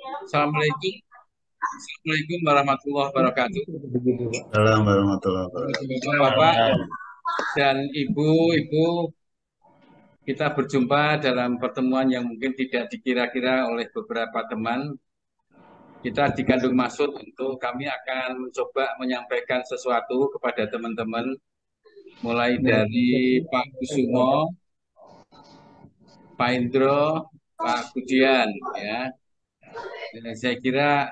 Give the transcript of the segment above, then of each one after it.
Assalamualaikum. Assalamualaikum warahmatullahi wabarakatuh. Salam warahmatullahi Bapak wabarakatuh. dan ibu-ibu, kita berjumpa dalam pertemuan yang mungkin tidak dikira-kira oleh beberapa teman. Kita digandung maksud untuk kami akan mencoba menyampaikan sesuatu kepada teman-teman, mulai dari Pak Kusumo, Pak Indro, Pak Budian, ya. Saya kira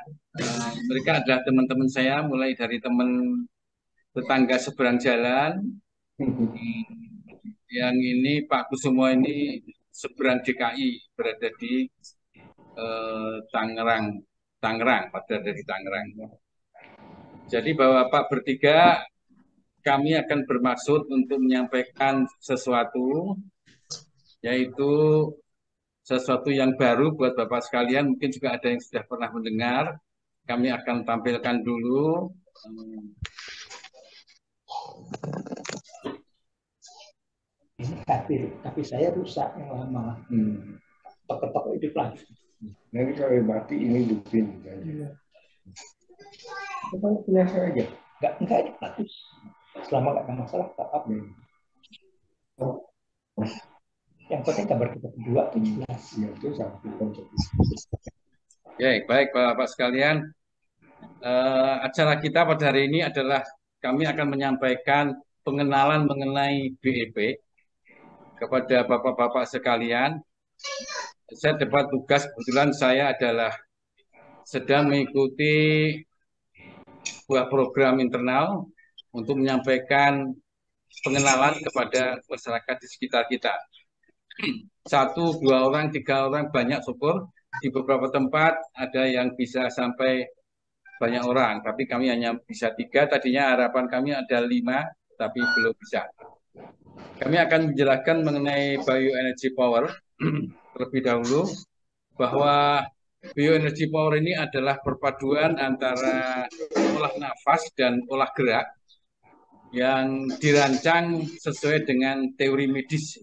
mereka adalah teman-teman saya, mulai dari teman tetangga seberang jalan. Yang ini Pak Kusumo ini seberang DKI, berada di Tangerang, berada di Tangerang. Jadi Bapak bertiga, kami akan bermaksud untuk menyampaikan sesuatu, yaitu sesuatu yang baru buat Bapak sekalian. Mungkin juga ada yang sudah pernah mendengar. Kami akan tampilkan dulu. Tapi saya rusak yang lama. Ketok hidup lagi. Nanti kalau mati ini dupin aja. Itu punya saya aja. Enggak ini bagus. Selama nggak ada masalah, tak apa. Yang penting kabar kita berdua itu jelas. Ya, itu satu konsep. Ya, baik Bapak sekalian. Acara kita pada hari ini adalah kami akan menyampaikan pengenalan mengenai BEP kepada bapak-bapak sekalian. Saya dapat tugas, kebetulan saya adalah sedang mengikuti sebuah program internal untuk menyampaikan pengenalan kepada masyarakat di sekitar kita. Satu, dua orang, tiga orang, banyak syukur. Di beberapa tempat ada yang bisa sampai banyak orang, tapi kami hanya bisa tiga. Tadinya harapan kami ada 5, tapi belum bisa. Kami akan menjelaskan mengenai bioenergy power terlebih dahulu, bahwa bioenergy power ini adalah perpaduan antara olah nafas dan olah gerak yang dirancang sesuai dengan teori medis.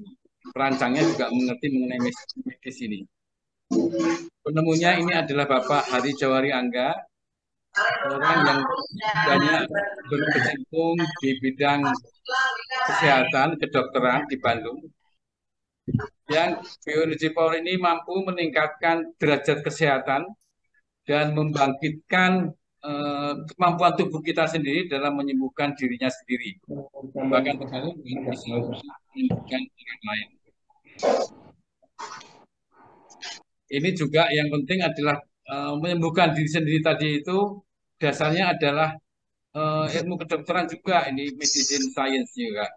Perancangnya juga mengerti mengenai medis ini. Penemunya ini adalah Bapak Hari Jawari Angga, orang yang banyak berkecimpung di bidang kesehatan, kedokteran di Bandung. Yang bioenergy power ini mampu meningkatkan derajat kesehatan dan membangkitkan kemampuan tubuh kita sendiri dalam menyembuhkan dirinya sendiri. Bahkan bisa menyembuhkan orang lain. Ini juga yang penting adalah menyembuhkan diri sendiri tadi itu dasarnya adalah ilmu kedokteran juga, ini medicine science juga.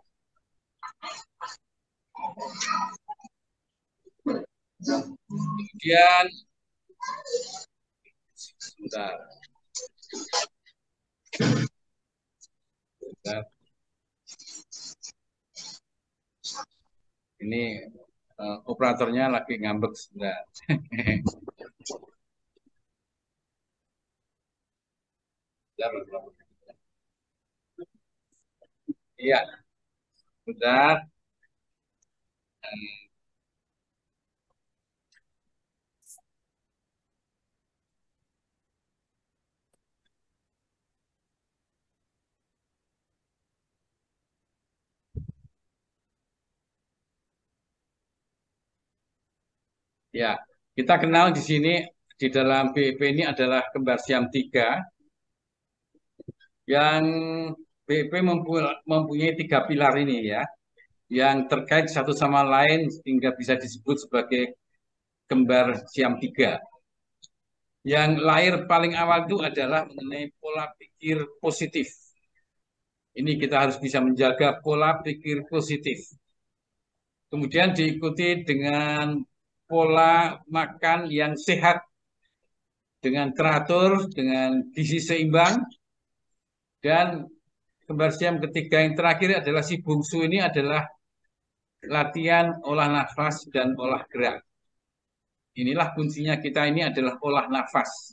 Kemudian sebentar. Ini operatornya lagi ngambek sebentar. Iya, sudah. Ya, kita kenal di sini di dalam BEP ini adalah kembar siam 3 yang BEP mempunyai 3 pilar ini ya, yang terkait satu sama lain sehingga bisa disebut sebagai kembar siam 3. Yang lahir paling awal itu adalah mengenai pola pikir positif. Ini kita harus bisa menjaga pola pikir positif. Kemudian diikuti dengan pola makan yang sehat, dengan teratur, dengan gizi seimbang, dan kembar siam ketiga yang terakhir adalah si bungsu ini adalah latihan olah nafas dan olah gerak. Inilah kuncinya kita ini adalah olah nafas.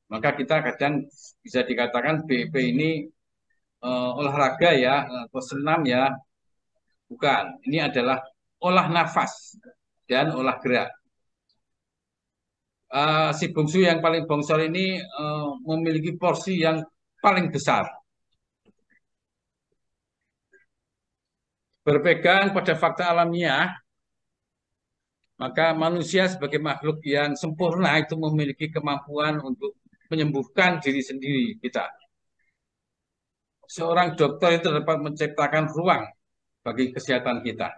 Maka kita kadang bisa dikatakan BEP ini olahraga ya, atau senam ya, bukan. Ini adalah olah nafas dan olah gerak. si bungsu yang paling bongsor ini memiliki porsi yang paling besar. Berpegang pada fakta alamiah, maka manusia sebagai makhluk yang sempurna itu memiliki kemampuan untuk menyembuhkan diri sendiri kita. Seorang dokter itu dapat menciptakan ruang bagi kesehatan kita.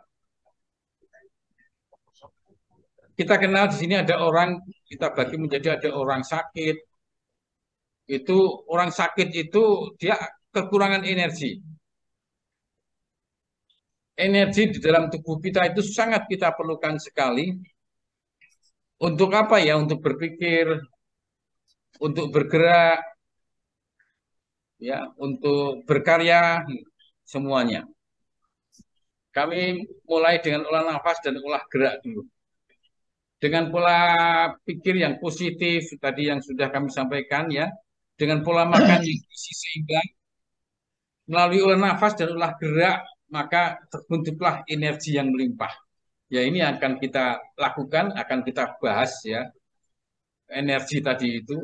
Kita kenal di sini ada orang, kita bagi menjadi ada orang sakit. Itu orang sakit itu dia kekurangan energi. Energi di dalam tubuh kita itu sangat kita perlukan sekali. Untuk apa ya? Untuk berpikir, untuk bergerak, ya, untuk berkarya, semuanya. Kami mulai dengan olah nafas dan olah gerak dulu. Dengan pola pikir yang positif, tadi yang sudah kami sampaikan ya, dengan pola makan yang gizi seimbang, melalui olah nafas dan olah gerak, maka terbentuklah energi yang melimpah. Ya ini akan kita lakukan, akan kita bahas ya, energi tadi itu.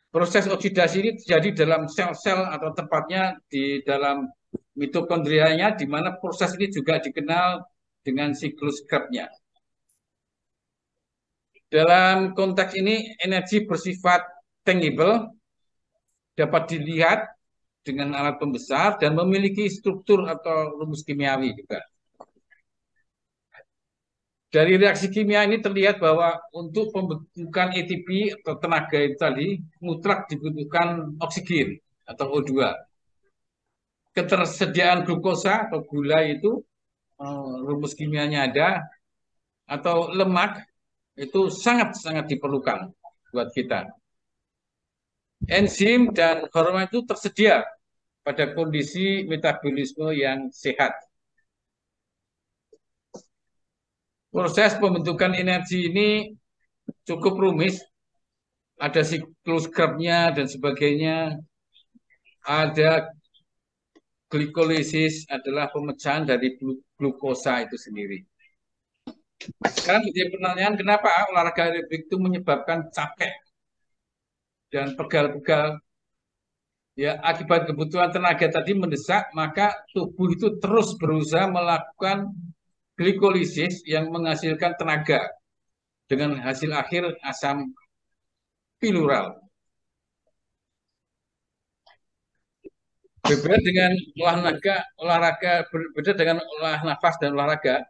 Proses oksidasi ini terjadi dalam sel-sel atau tepatnya di dalam mitokondrianya, di mana proses ini juga dikenal dengan siklus Krebsnya. Dalam konteks ini, energi bersifat tangible, dapat dilihat dengan alat pembesar dan memiliki struktur atau rumus kimiawi juga. Dari reaksi kimia ini terlihat bahwa untuk pembentukan ATP atau tenaga itu tadi mutlak dibutuhkan oksigen atau O2. Ketersediaan glukosa atau gula itu rumus kimianya ada, atau lemak itu sangat-sangat diperlukan buat kita. Enzim dan hormon itu tersedia pada kondisi metabolisme yang sehat. Proses pembentukan energi ini cukup rumit, ada siklus Krebsnya dan sebagainya. Ada glikolisis adalah pemecahan dari glukosa itu sendiri. Sekarang menjadi pertanyaan, kenapa olahraga aerobik itu menyebabkan capek dan pegal-pegal? Ya, akibat kebutuhan tenaga tadi mendesak, maka tubuh itu terus berusaha melakukan glikolisis yang menghasilkan tenaga dengan hasil akhir asam pilural. Berbeda dengan berbeda dengan olah nafas dan olahraga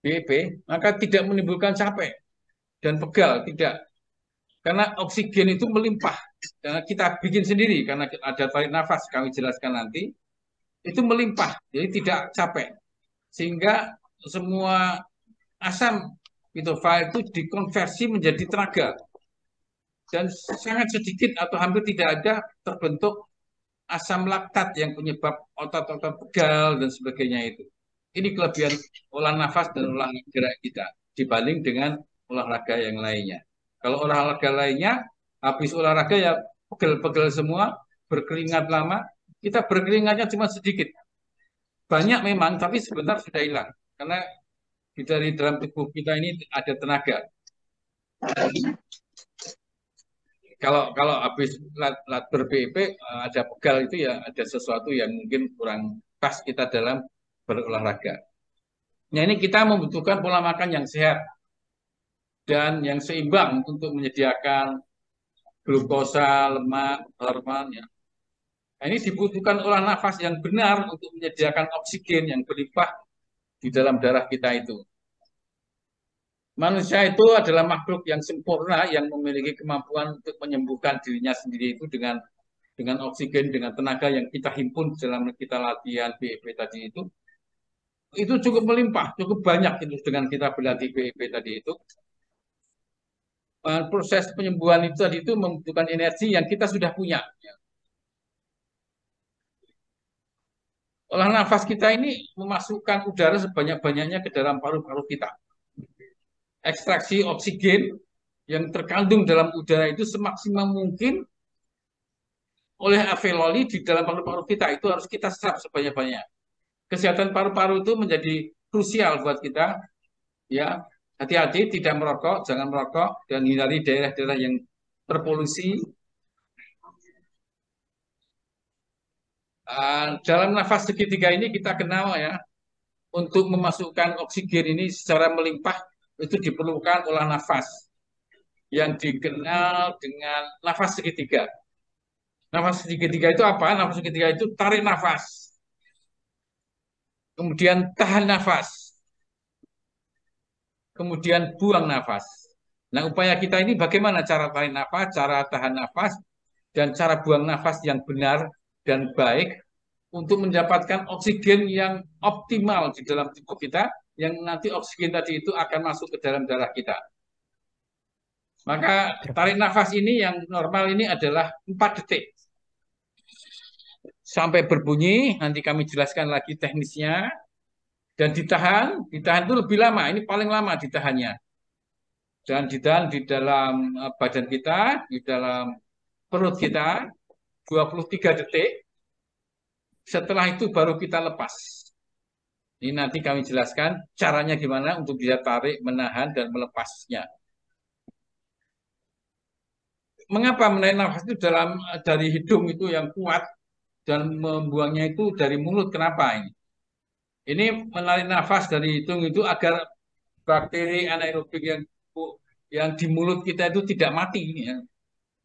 BEP, maka tidak menimbulkan capek dan pegal, tidak. Karena oksigen itu melimpah. Karena kita bikin sendiri, karena ada tarik nafas, kami jelaskan nanti, itu melimpah, jadi tidak capek. Sehingga semua asam pitofal itu dikonversi menjadi tenaga. Dan sangat sedikit atau hampir tidak ada terbentuk asam laktat yang penyebab otot-otot pegal dan sebagainya itu. Ini kelebihan olah nafas dan olah gerak kita dibanding dengan olahraga yang lainnya. Kalau olahraga lainnya, habis olahraga ya pegel-pegel semua, berkeringat lama, kita berkeringatnya cuma sedikit. Banyak memang, tapi sebentar sudah hilang. Karena dari dalam tubuh kita ini ada tenaga. Kalau habis lat ber-BEP ada pegal itu ya ada sesuatu yang mungkin kurang pas kita dalam berolahraga. Nah ini kita membutuhkan pola makan yang sehat dan yang seimbang untuk menyediakan glukosa, lemak, hormon ya. Nah, ini dibutuhkan olah nafas yang benar untuk menyediakan oksigen yang berlimpah di dalam darah kita itu. Manusia itu adalah makhluk yang sempurna yang memiliki kemampuan untuk menyembuhkan dirinya sendiri itu dengan oksigen, dengan tenaga yang kita himpun dalam kita latihan BEP tadi itu cukup melimpah, cukup banyak itu dengan kita berlatih BEP tadi itu. Proses penyembuhan itu tadi itu membutuhkan energi yang kita sudah punya. Olah nafas kita ini memasukkan udara sebanyak-banyaknya ke dalam paru-paru kita. Ekstraksi oksigen yang terkandung dalam udara itu semaksimal mungkin oleh alveoli di dalam paru-paru kita itu harus kita serap sebanyak-banyak. Kesehatan paru-paru itu menjadi krusial buat kita, ya. Hati-hati tidak merokok, jangan merokok, dan hindari daerah-daerah yang terpolusi. Dalam nafas segitiga ini kita kenal ya, untuk memasukkan oksigen ini secara melimpah itu diperlukan olah nafas yang dikenal dengan nafas segitiga. Nafas segitiga itu apa? Nafas segitiga itu tarik nafas, kemudian tahan nafas, kemudian buang nafas. Nah, upaya kita ini bagaimana cara tarik nafas, cara tahan nafas, dan cara buang nafas yang benar dan baik untuk mendapatkan oksigen yang optimal di dalam tubuh kita, yang nanti oksigen tadi itu akan masuk ke dalam darah kita. Maka tarik nafas ini yang normal ini adalah 4 detik. Sampai berbunyi, nanti kami jelaskan lagi teknisnya. Dan ditahan itu lebih lama, ini paling lama ditahannya. Dan ditahan di dalam badan kita, di dalam perut kita, 23 detik. Setelah itu baru kita lepas. Ini nanti kami jelaskan caranya gimana untuk bisa tarik, menahan, dan melepasnya. Mengapa menarik nafas itu dari hidung itu yang kuat dan membuangnya itu dari mulut? Kenapa ini? Ini menarik nafas dari hidung itu agar bakteri anaerobik yang di mulut kita itu tidak mati. Ya.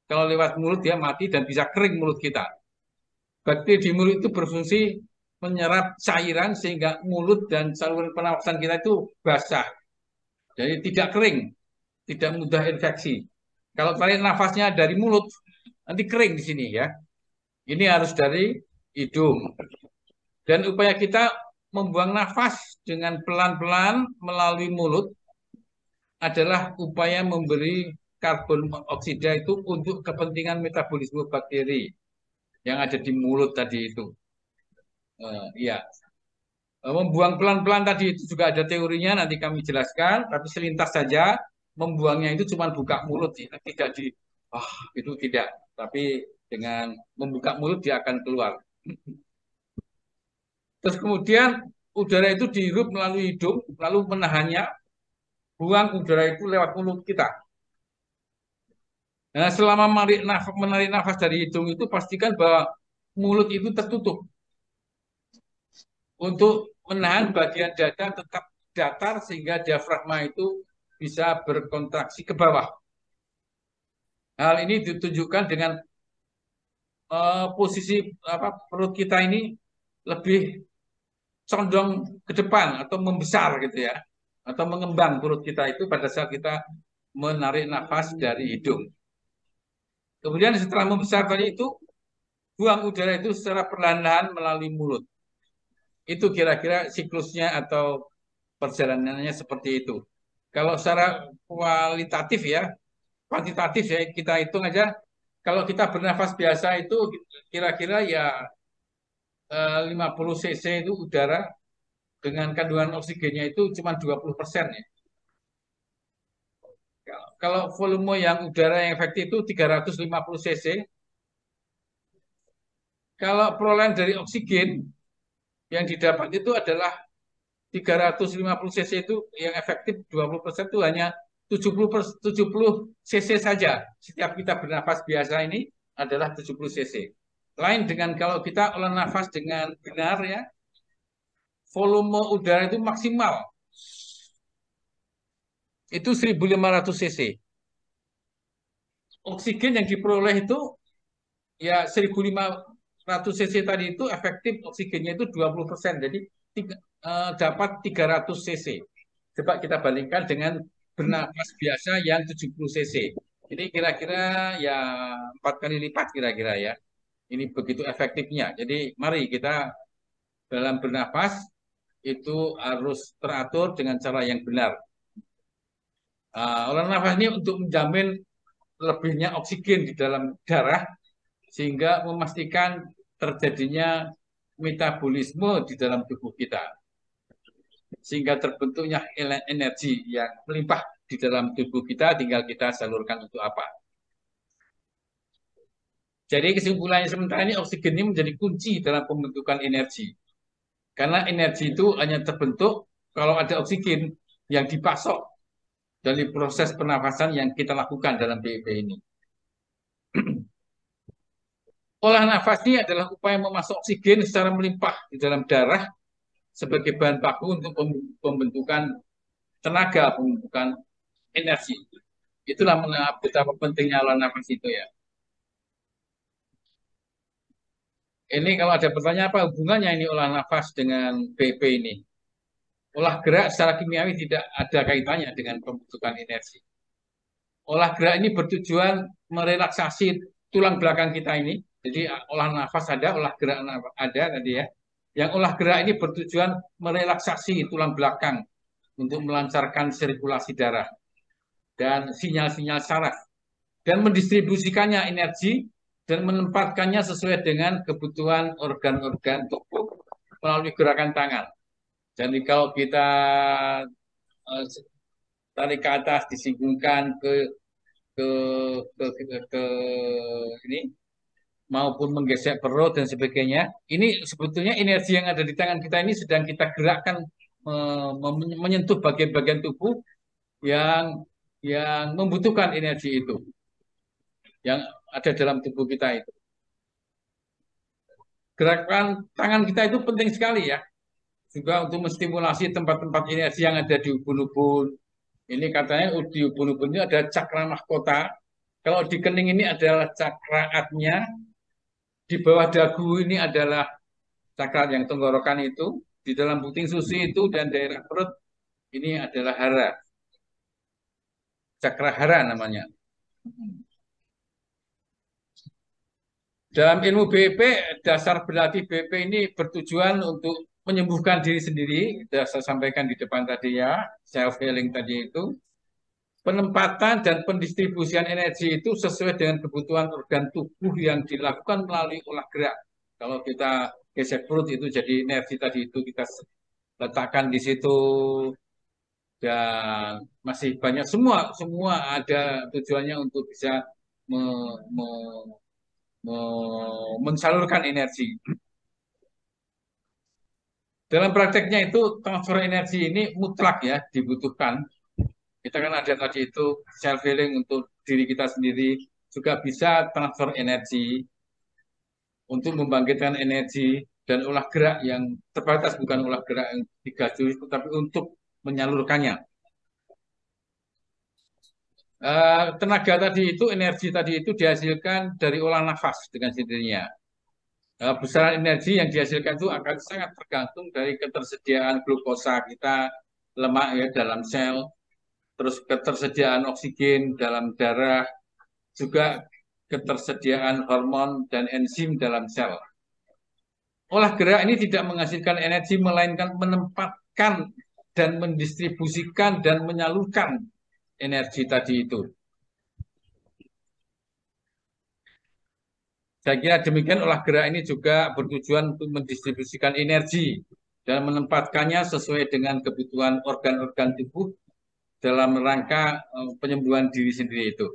Kalau lewat mulut dia mati dan bisa kering mulut kita. Bakteri di mulut itu berfungsi menyerap cairan sehingga mulut dan saluran pernafasan kita itu basah. Jadi tidak kering, tidak mudah infeksi. Kalau tarik nafasnya dari mulut, nanti kering di sini ya. Ini harus dari hidung. Dan upaya kita membuang nafas dengan pelan-pelan melalui mulut adalah upaya memberi karbon oksida itu untuk kepentingan metabolisme bakteri yang ada di mulut tadi itu. Ya, membuang pelan-pelan tadi itu juga ada teorinya, nanti kami jelaskan. Tapi selintas saja, membuangnya itu cuma buka mulut, ya. Tidak itu tidak. Tapi dengan membuka mulut dia akan keluar. Terus kemudian udara itu dihirup melalui hidung, lalu menahannya, buang udara itu lewat mulut kita. Nah, selama menarik nafas dari hidung itu pastikan bahwa mulut itu tertutup. Untuk menahan bagian dada tetap datar sehingga diafragma itu bisa berkontraksi ke bawah. Hal ini ditunjukkan dengan posisi perut kita ini lebih condong ke depan atau membesar gitu ya, atau mengembang perut kita itu pada saat kita menarik nafas dari hidung. Kemudian setelah membesar tadi itu, buang udara itu secara perlahan-lahan melalui mulut. Itu kira-kira siklusnya atau perjalanannya seperti itu. Kalau secara kualitatif ya, kuantitatif ya kita hitung aja. Kalau kita bernafas biasa itu kira-kira ya 50 cc itu udara dengan kandungan oksigennya itu cuma 20% ya. Kalau volume yang udara yang efektif itu 350 cc. Kalau perolehan dari oksigen yang didapat itu adalah 350 cc itu yang efektif 20% itu hanya 70 cc saja. Setiap kita bernafas biasa ini adalah 70 cc. Lain dengan kalau kita olah nafas dengan benar ya, volume udara itu maksimal. Itu 1500 cc. Oksigen yang diperoleh itu ya 1500 cc tadi itu efektif oksigennya itu 20%. Jadi dapat 300 cc. Coba kita bandingkan dengan bernafas biasa yang 70 cc. Ini kira-kira ya 4 kali lipat kira-kira ya. Ini begitu efektifnya. Jadi mari kita dalam bernafas itu harus teratur dengan cara yang benar. Olah nafas ini untuk menjamin lebihnya oksigen di dalam darah sehingga memastikan terjadinya metabolisme di dalam tubuh kita. Sehingga terbentuknya energi yang melimpah di dalam tubuh kita, tinggal kita salurkan untuk apa. Jadi kesimpulannya sementara ini oksigen ini menjadi kunci dalam pembentukan energi. Karena energi itu hanya terbentuk kalau ada oksigen yang dipasok dari proses pernafasan yang kita lakukan dalam BEP ini. Olah nafas ini adalah upaya memasuk oksigen secara melimpah di dalam darah sebagai bahan baku untuk pembentukan tenaga, pembentukan energi. Itulah betapa pentingnya olah nafas itu ya. Ini kalau ada pertanyaan apa hubungannya ini olah nafas dengan BP ini? Olah gerak secara kimiawi tidak ada kaitannya dengan pembentukan energi. Olah gerak ini bertujuan merelaksasi tulang belakang kita ini. Jadi olah nafas ada, olah gerak ada tadi ya. Yang olah gerak ini bertujuan merelaksasi tulang belakang untuk melancarkan sirkulasi darah dan sinyal-sinyal saraf dan mendistribusikannya energi dan menempatkannya sesuai dengan kebutuhan organ-organ tubuh melalui gerakan tangan. Jadi kalau kita tarik ke atas, disinggungkan ke, ke ini maupun menggesek perut dan sebagainya, ini sebetulnya energi yang ada di tangan kita ini sedang kita gerakkan menyentuh bagian-bagian tubuh yang membutuhkan energi itu, yang ada dalam tubuh kita itu. Gerakan tangan kita itu penting sekali ya, juga untuk menstimulasi tempat-tempat energi yang ada di ubun-ubun. Ini katanya di ubun-ubun itu ada cakra mahkota. Kalau di kening ini adalah cakra atnya, di bawah dagu ini adalah cakra yang tenggorokan itu, di dalam puting susu itu dan daerah perut ini adalah hara. Cakra hara namanya. Dalam ilmu BP, dasar berlatih BP ini bertujuan untuk menyembuhkan diri sendiri. Sudah saya sampaikan di depan tadi ya, self healing tadi itu. Penempatan dan pendistribusian energi itu sesuai dengan kebutuhan organ tubuh yang dilakukan melalui olah gerak. Kalau kita gesek perut itu jadi energi tadi itu kita letakkan di situ dan masih banyak semua ada tujuannya untuk bisa me, me, mensalurkan energi. Dalam prakteknya itu transfer energi ini mutlak ya dibutuhkan. Kita kan ada tadi itu self healing untuk diri kita sendiri, juga bisa transfer energi untuk membangkitkan energi dan olah gerak yang terbatas, bukan olah gerak yang digaji, tetapi untuk menyalurkannya. Tenaga tadi itu, energi tadi itu dihasilkan dari olah nafas dengan sendirinya. Besaran energi yang dihasilkan itu akan sangat tergantung dari ketersediaan glukosa kita, lemak ya dalam sel, terus ketersediaan oksigen dalam darah, juga ketersediaan hormon dan enzim dalam sel. Olah gerak ini tidak menghasilkan energi, melainkan menempatkan dan mendistribusikan dan menyalurkan energi tadi itu. Saya kira demikian olah gerak ini juga bertujuan untuk mendistribusikan energi dan menempatkannya sesuai dengan kebutuhan organ-organ tubuh dalam rangka penyembuhan diri sendiri itu.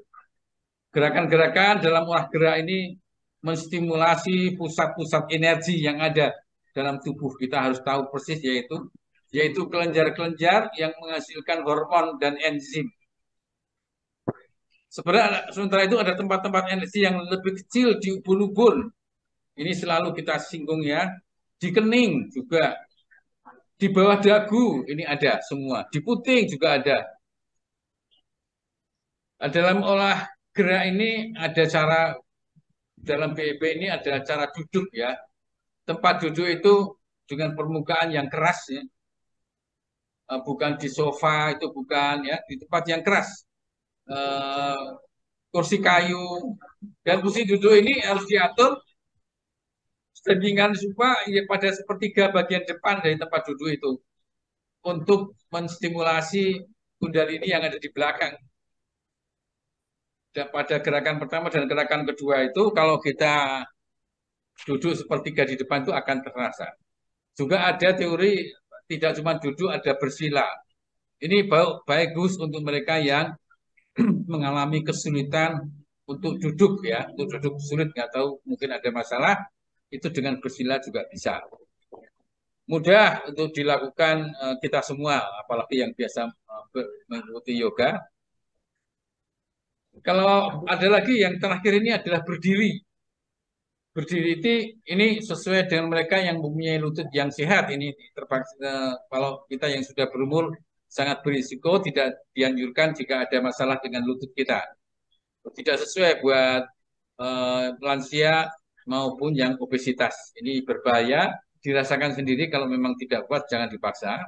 Gerakan-gerakan dalam olah gerak ini menstimulasi pusat-pusat energi yang ada dalam tubuh. Kita harus tahu persis yaitu kelenjar-kelenjar yang menghasilkan hormon dan enzim. Sementara itu ada tempat-tempat energi yang lebih kecil di ubun-ubun. Ini selalu kita singgung ya. Di kening juga. Di bawah dagu ini ada semua. Di puting juga ada. Dalam olah gerak ini ada cara, dalam BEP ini ada cara duduk ya. Tempat duduk itu dengan permukaan yang keras ya. Bukan di sofa, itu bukan ya. Di tempat yang keras. Kursi kayu, dan kursi duduk ini harus diatur standingan supaya ya, pada sepertiga bagian depan dari tempat duduk itu untuk menstimulasi kundalini yang ada di belakang. Dan pada gerakan pertama dan gerakan kedua itu kalau kita duduk sepertiga di depan itu akan terasa. Juga ada teori tidak cuma duduk, ada bersila. Ini bagus untuk mereka yang mengalami kesulitan untuk duduk ya, untuk duduk sulit, nggak tahu mungkin ada masalah, itu dengan bersila juga bisa. Mudah untuk dilakukan kita semua, apalagi yang biasa mengikuti yoga. Kalau ada lagi yang terakhir ini adalah berdiri. Berdiri itu ini sesuai dengan mereka yang mempunyai lutut yang sehat. Ini terpaksa kalau kita yang sudah berumur sangat berisiko, tidak dianjurkan jika ada masalah dengan lutut kita. Tidak sesuai buat lansia maupun yang obesitas. Ini berbahaya, dirasakan sendiri. Kalau memang tidak kuat jangan dipaksa.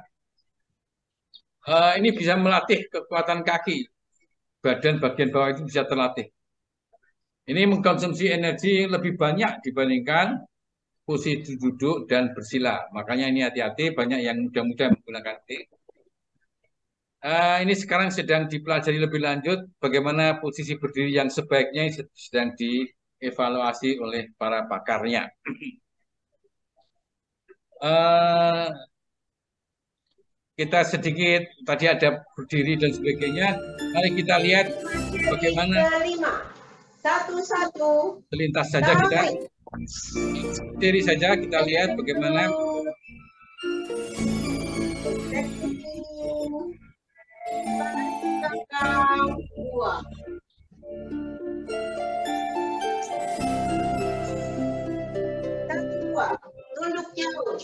Ini bisa melatih kekuatan kaki, badan bagian bawah itu bisa terlatih. Ini mengkonsumsi energi lebih banyak dibandingkan posisi duduk dan bersila. Makanya ini hati-hati, banyak yang muda-muda menggunakan ini. Ini sekarang sedang dipelajari lebih lanjut bagaimana posisi berdiri yang sebaiknya, sedang dievaluasi oleh para pakarnya. Kita sedikit tadi ada berdiri dan sebagainya. Mari kita lihat bagaimana selintas saja kita berdiri saja, kita lihat bagaimana tunduk jauh.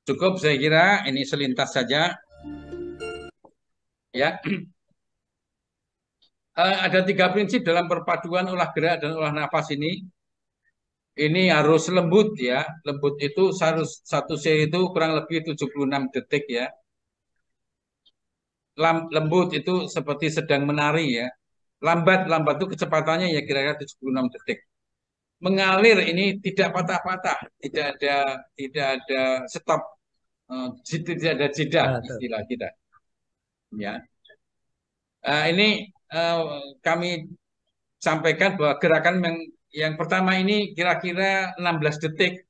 cukup, saya kira ini selintas saja. Ya, ada 3 prinsip dalam perpaduan olah gerak dan olah nafas ini. Ini harus lembut ya. Lembut itu harus satu seri itu kurang lebih 76 detik ya. Lembut itu seperti sedang menari ya. Lambat itu kecepatannya ya kira-kira 76 detik. Mengalir ini tidak patah-patah, tidak ada stop, tidak ada jeda istilah kita. Ya. Ini kami sampaikan bahwa gerakan yang pertama ini kira-kira 16 detik.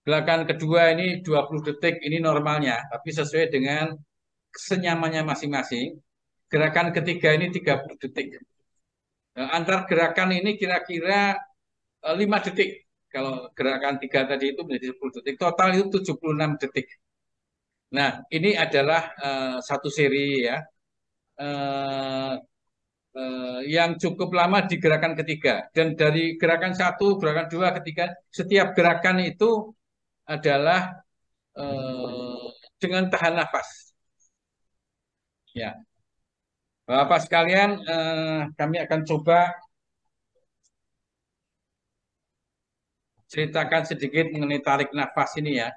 Gerakan kedua ini 20 detik, ini normalnya, tapi sesuai dengan senyamannya masing-masing. Gerakan ketiga ini 30 detik. Antar gerakan ini kira-kira 5 detik. Kalau gerakan 3 tadi itu menjadi 10 detik. Total itu 76 detik. Nah, ini adalah satu seri ya. Yang cukup lama di gerakan ketiga. Dan dari gerakan 1, gerakan 2, ketiga, setiap gerakan itu adalah dengan tahan nafas. Ya, Bapak sekalian, kami akan coba ceritakan sedikit mengenai tarik nafas ini ya.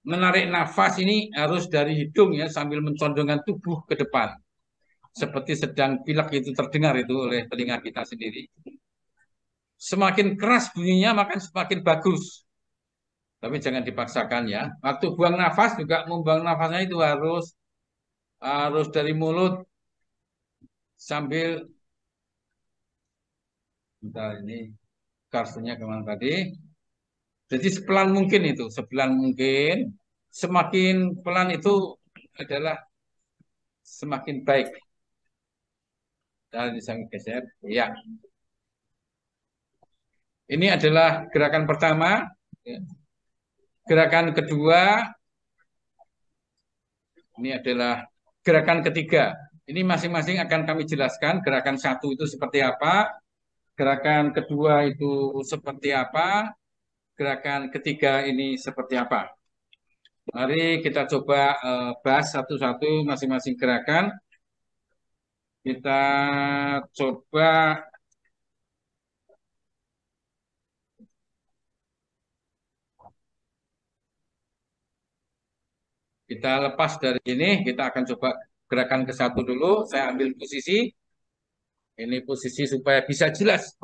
Menarik nafas ini harus dari hidung ya, sambil mencondongkan tubuh ke depan. Seperti sedang pilek itu terdengar itu oleh telinga kita sendiri. Semakin keras bunyinya maka semakin bagus. Tapi jangan dipaksakan ya. Waktu buang nafas juga membuang nafasnya itu harus dari mulut sambil ini karsunya kemana tadi. Jadi sepelan mungkin itu, sepelan mungkin. Semakin pelan itu adalah semakin baik. Dan bisa geser. Ya. Ini adalah gerakan pertama. Gerakan kedua. Ini adalah gerakan ketiga. Ini masing-masing akan kami jelaskan. Gerakan 1 itu seperti apa. Gerakan kedua itu seperti apa. Gerakan ketiga ini seperti apa. Mari kita coba bahas satu-satu masing-masing gerakan. Kita coba kita lepas dari ini. Kita akan coba gerakan ke 1 dulu. Saya ambil posisi. Ini posisi supaya bisa jelas.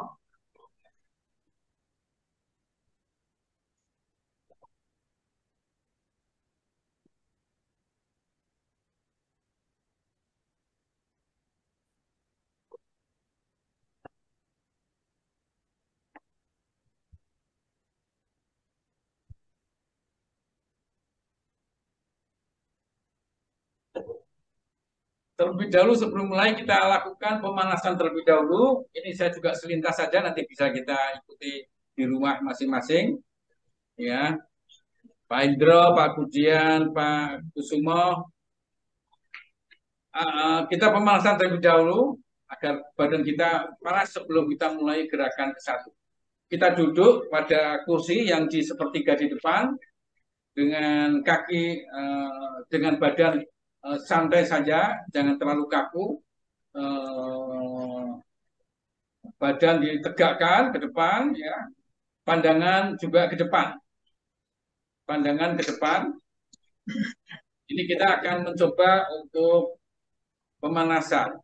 Terlebih dahulu sebelum mulai kita lakukan pemanasan terlebih dahulu. Ini saya juga selintas saja, nanti bisa kita ikuti di rumah masing-masing. Ya, Pak Indro, Pak Budian, Pak Kusumo, kita pemanasan terlebih dahulu agar badan kita panas sebelum kita mulai gerakan ke satu. Kita duduk pada kursi yang di sepertiga di depan dengan kaki dengan badan santai saja, jangan terlalu kaku. Badan ditegakkan ke depan, ya. Pandangan juga ke depan. Pandangan ke depan. Ini kita akan mencoba untuk pemanasan.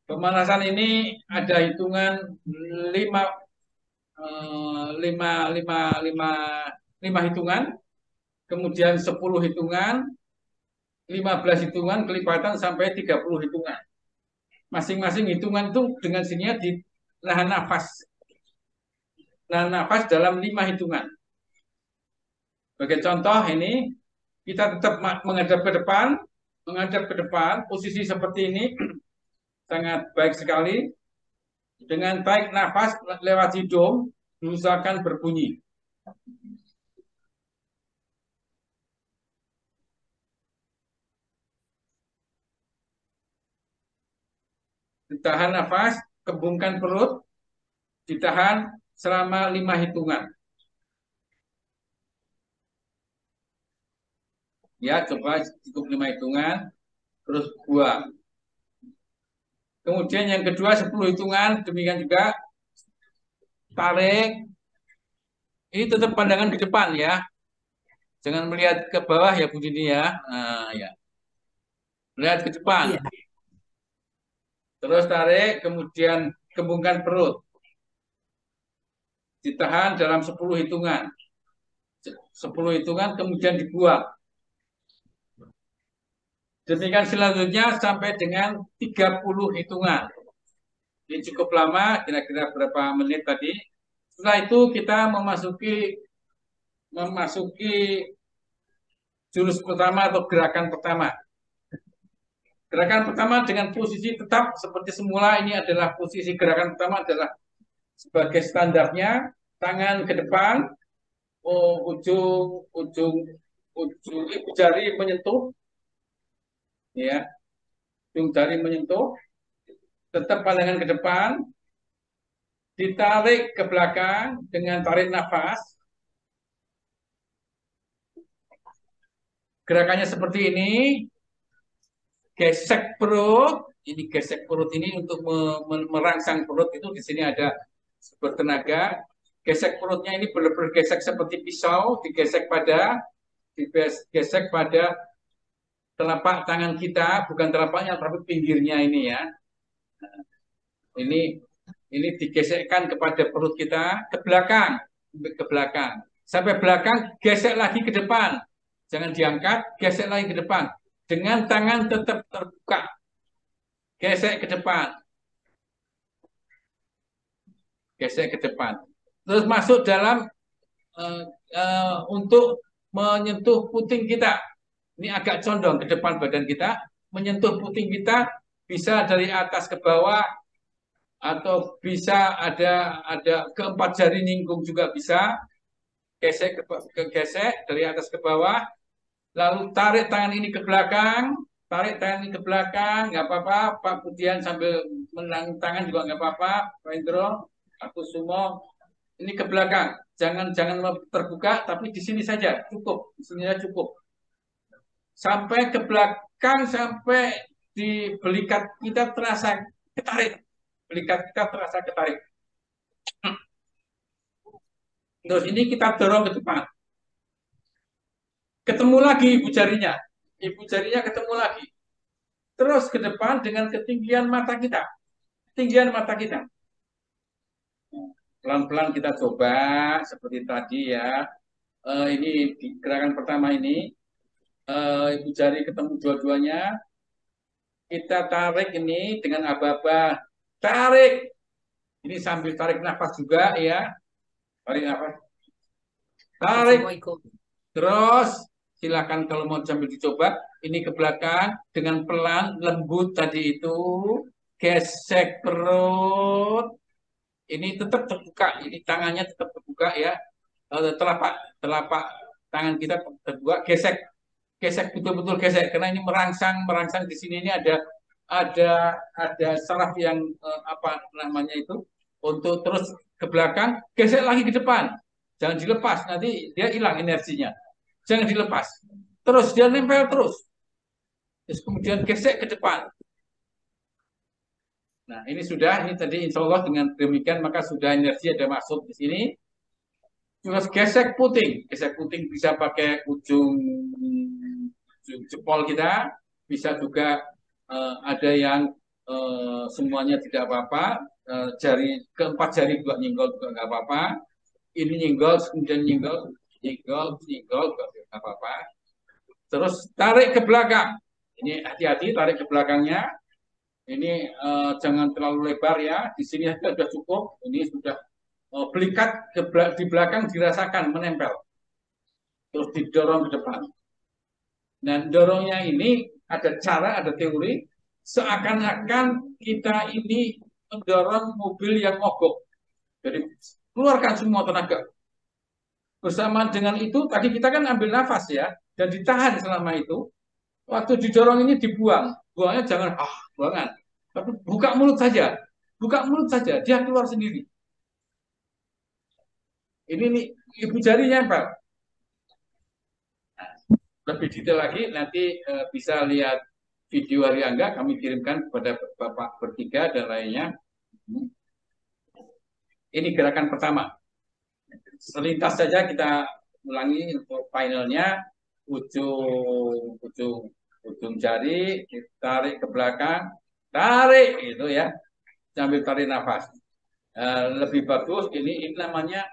Pemanasan ini ada hitungan 5 hitungan, kemudian 10 hitungan, 15 hitungan, kelipatan sampai 30 hitungan. Masing-masing hitungan itu dengan sininya di nahan nafas. Nahan nafas dalam 5 hitungan. Sebagai contoh ini, kita tetap menghadap ke depan, posisi seperti ini sangat baik sekali. Dengan tarik nafas lewat hidung, diusahakan berbunyi. Ditahan nafas, kembungkan perut, ditahan selama 5 hitungan. Ya, coba cukup 5 hitungan, terus buang. Kemudian yang kedua 10 hitungan, demikian juga tarik. Ini tetap pandangan ke depan ya. Jangan melihat ke bawah ya Bu Dini ya. Nah, ya. Melihat ke depan. Iya. Terus tarik, kemudian kembungkan perut. Ditahan dalam 10 hitungan. 10 hitungan kemudian dibuang. Demikian selanjutnya sampai dengan 30 hitungan. Ini cukup lama, kira-kira berapa menit tadi. Setelah itu kita memasuki jurus pertama atau gerakan pertama. Gerakan pertama dengan posisi tetap seperti semula, ini adalah posisi gerakan pertama adalah sebagai standarnya, tangan ke depan, ujung ibu jari menyentuh, ya, ujung jari menyentuh, tetap pandangan ke depan, ditarik ke belakang dengan tarik nafas. Gerakannya seperti ini, gesek perut. Ini gesek perut ini untuk merangsang perut itu di sini ada sumber tenaga. Gesek perutnya ini benar-benar gesek seperti pisau, digesek pada telapak tangan kita, bukan telapaknya tapi pinggirnya ini ya. Ini digesekkan kepada perut kita ke belakang, sampai belakang, gesek lagi ke depan. Jangan diangkat, gesek lagi ke depan. Dengan tangan tetap terbuka. Gesek ke depan. Gesek ke depan. Terus masuk dalam untuk menyentuh puting kita. Ini agak condong ke depan badan kita. Menyentuh puting kita bisa dari atas ke bawah atau bisa ada keempat jari ninggung juga bisa. Gesek gesek dari atas ke bawah. Lalu tarik tangan ini ke belakang, nggak apa-apa. Pak Budian sambil menang tangan juga nggak apa-apa. Pak Indro, Pak Kusumo, ini ke belakang. Jangan terbuka, tapi di sini saja cukup. Di sini saja cukup. Sampai ke belakang, sampai di belikat kita terasa ketarik. Belikat kita terasa ketarik. Terus ini kita dorong ke depan. Ketemu lagi ibu jarinya ketemu lagi. Terus ke depan dengan ketinggian mata kita. Pelan-pelan kita coba seperti tadi ya. Ini di gerakan pertama ini, ibu jari ketemu dua-duanya. Kita tarik ini dengan aba-aba. Tarik. Ini sambil tarik nafas juga ya. Tarik nafas. Tarik. Terus silakan kalau mau sambil dicoba, ini ke belakang dengan pelan, lembut tadi itu, gesek perut, ini tetap terbuka, ini tangannya tetap terbuka ya, telapak telapak tangan kita berdua gesek, gesek betul-betul gesek, karena ini merangsang merangsang di sini ini ada saraf yang apa namanya itu untuk terus ke belakang, gesek lagi ke depan, jangan dilepas, nanti dia hilang energinya, jangan dilepas, terus dia nempel terus, terus kemudian gesek ke depan. Nah ini sudah, ini tadi insya Allah dengan demikian maka sudah energi ada masuk di sini. Terus gesek puting bisa pakai ujung jempol kita, bisa juga ada yang semuanya tidak apa-apa, jari keempat jari juga nyenggol juga nggak apa-apa. Ini nyenggol, kemudian nyenggol, nyenggol, nyenggol juga nggak apa-apa. Terus tarik ke belakang. Ini hati-hati tarik ke belakangnya. Ini jangan terlalu lebar ya. Di sini sudah cukup. Ini sudah belikat di belakang dirasakan menempel. Terus didorong ke depan. Dan dorongnya ini ada cara, ada teori, seakan-akan kita ini mendorong mobil yang mogok. Jadi keluarkan semua tenaga. Bersamaan dengan itu, tadi kita kan ambil nafas ya, dan ditahan selama itu. Waktu didorong ini dibuang. Buangnya jangan, buangan. Tapi buka mulut saja. Buka mulut saja, dia keluar sendiri. Ini nih, ibu jari nempel. Lebih detail lagi nanti bisa lihat video Hari Angga, kami kirimkan kepada Bapak bertiga dan lainnya. Ini gerakan pertama. Selintas saja kita ulangi untuk finalnya. Ujung jari ditarik ke belakang, tarik gitu ya, sambil tarik nafas. Lebih bagus ini namanya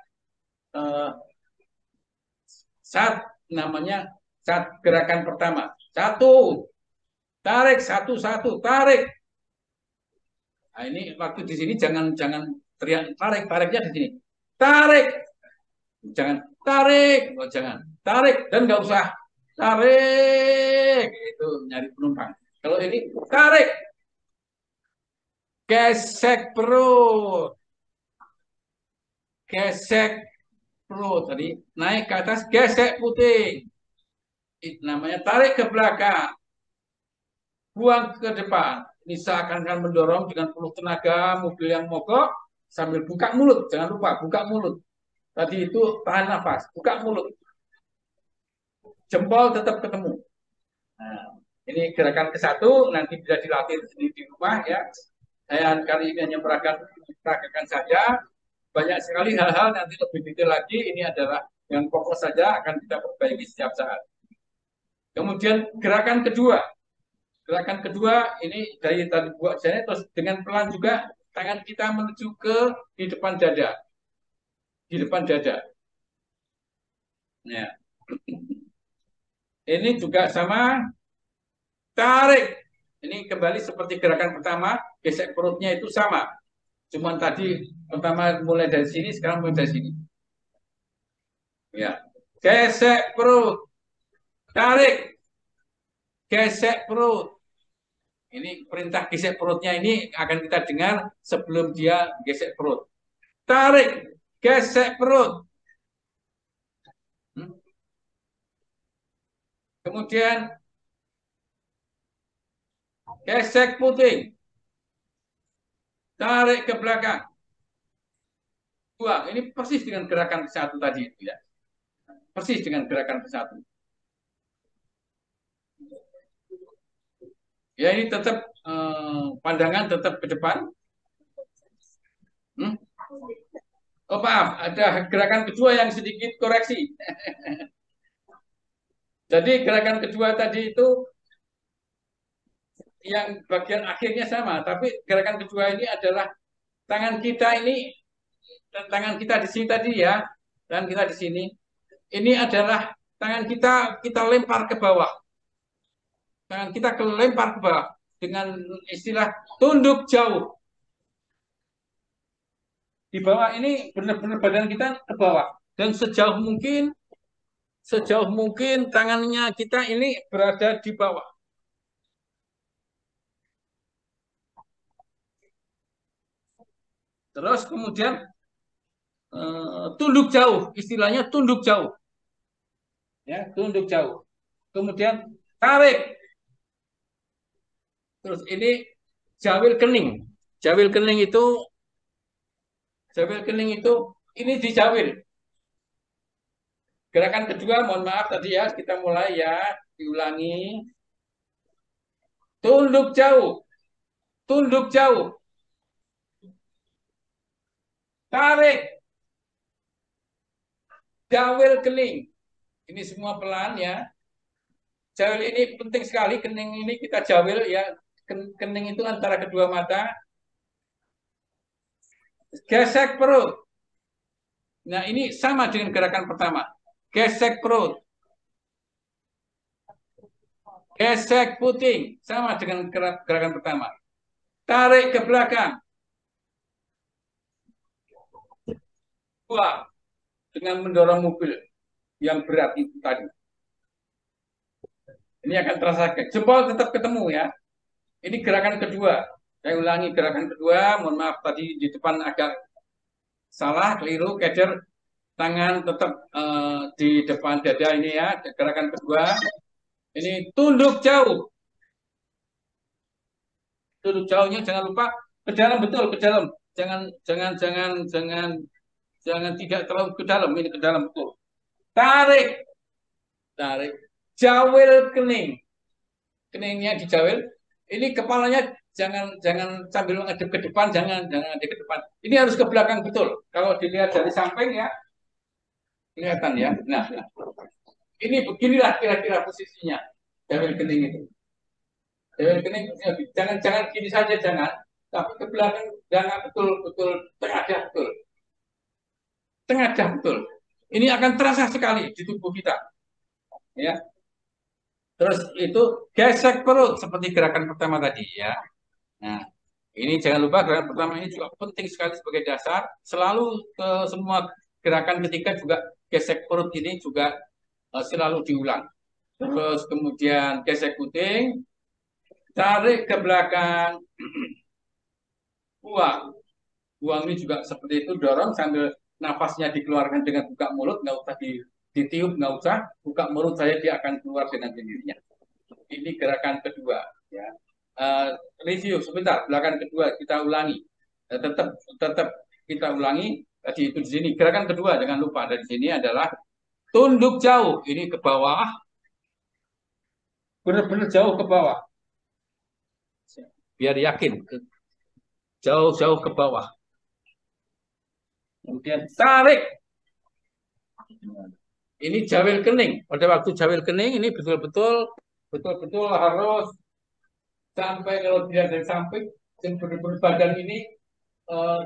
namanya gerakan pertama. Satu, tarik, satu, tarik. Nah, ini waktu di sini jangan teriak tariknya di sini. Tarik. Jangan tarik, jangan. Tarik dan nggak usah tarik itu nyari penumpang. Kalau ini tarik. Gesek perut. Gesek perut tadi, naik ke atas, gesek puting. Itu namanya tarik ke belakang, buang ke depan. Ini seakan-akan mendorong dengan penuh tenaga mobil yang mogok sambil buka mulut. Jangan lupa buka mulut. Tadi itu tahan nafas, buka mulut. Jempol tetap ketemu. Nah, ini gerakan ke-1, nanti bisa dilatih di rumah ya. Saya kali ini hanya meragakan saja. Banyak sekali hal-hal nanti lebih detail lagi. Ini adalah yang pokok saja akan kita perbaiki setiap saat. Kemudian gerakan kedua. Gerakan kedua ini dari tadi buat saya terus dengan pelan juga tangan kita menuju ke di depan dada. Di depan dada. Ya. Ini juga sama, tarik. Ini kembali seperti gerakan pertama, gesek perutnya itu sama. Cuman tadi pertama mulai dari sini, sekarang mulai dari sini. Ya. Gesek perut. Tarik. Gesek perut. Ini perintah gesek perutnya ini akan kita dengar sebelum dia gesek perut. Tarik. Gesek perut. Kemudian gesek puting. Tarik ke belakang. Buang. Ini persis dengan gerakan ke-1 tadi itu ya. Persis dengan gerakan ke-1. Ya ini tetap pandangan tetap ke depan. Oh maaf, ada gerakan kedua yang sedikit koreksi. Jadi gerakan kedua tadi itu yang bagian akhirnya sama, tapi gerakan kedua ini adalah tangan kita ini, tangan kita di sini tadi ya, tangan kita di sini, ini adalah tangan kita lempar ke bawah, tangan kita lempar ke bawah dengan istilah tunduk jauh. Di bawah ini benar-benar badan kita ke bawah dan sejauh mungkin tangannya kita ini berada di bawah. Terus kemudian tunduk jauh, istilahnya tunduk jauh, ya, tunduk jauh. Kemudian tarik, terus ini jawil kening. Jawil kening itu, jawil kening itu ini dijawil. Gerakan kedua, mohon maaf tadi ya, kita mulai ya, diulangi. Tunduk jauh, tunduk jauh, tarik, jawil kening. Ini semua pelan ya. Jawil ini penting sekali, kening ini kita jawil ya. Kening itu antara kedua mata. Gesek perut. Nah, ini sama dengan gerakan pertama. Gesek perut. Gesek puting. Sama dengan gerakan pertama. Tarik ke belakang. Buang. Dengan mendorong mobil yang berat itu tadi. Ini akan terasa. Jempol tetap ketemu ya. Ini gerakan kedua. Saya ulangi gerakan kedua. Mohon maaf tadi di depan agak salah, keliru, keder. Tangan tetap di depan dada ini ya. Gerakan kedua. Ini tunduk jauh. Tunduk jauhnya jangan lupa ke dalam, betul ke dalam. Jangan jangan jangan jangan jangan tidak terlalu ke dalam, ini ke dalam betul. Tarik, tarik. Jawil kening. Keningnya dijawil. Ini kepalanya jangan jangan sambil ngadep ke depan, jangan ngadep ke depan. Ini harus ke belakang betul. Kalau dilihat dari samping ya, kelihatan ya. Nah, ini beginilah kira-kira posisinya jawil kening itu. Jawil kening jangan gini saja, jangan, tapi ke belakang, jangan, betul betul tengah betul, tengah betul. Ini akan terasa sekali di tubuh kita, ya. Terus itu gesek perut seperti gerakan pertama tadi ya. Nah, ini jangan lupa gerakan pertama ini juga penting sekali sebagai dasar. Selalu ke semua gerakan ketiga juga gesek perut ini juga selalu diulang. Terus kemudian gesek puting, tarik ke belakang, buang. Buang ini juga seperti itu, dorong sambil nafasnya dikeluarkan dengan buka mulut, nggak usah ditiup, nggak usah. Buka mulut saya, dia akan keluar dengan sendirinya. Ini gerakan kedua. Ya. Review sebentar, gerakan kedua kita ulangi. Tetap tetap kita ulangi. Tadi itu di sini. Gerakan kedua jangan lupa ada di sini adalah tunduk jauh. Ini ke bawah, benar-benar jauh ke bawah. Biar yakin, jauh-jauh ke bawah. Kemudian tarik. Ini jawil kening. Pada waktu jawil kening ini betul-betul harus sampai, kalau dilihat dari samping, cenderung badan ini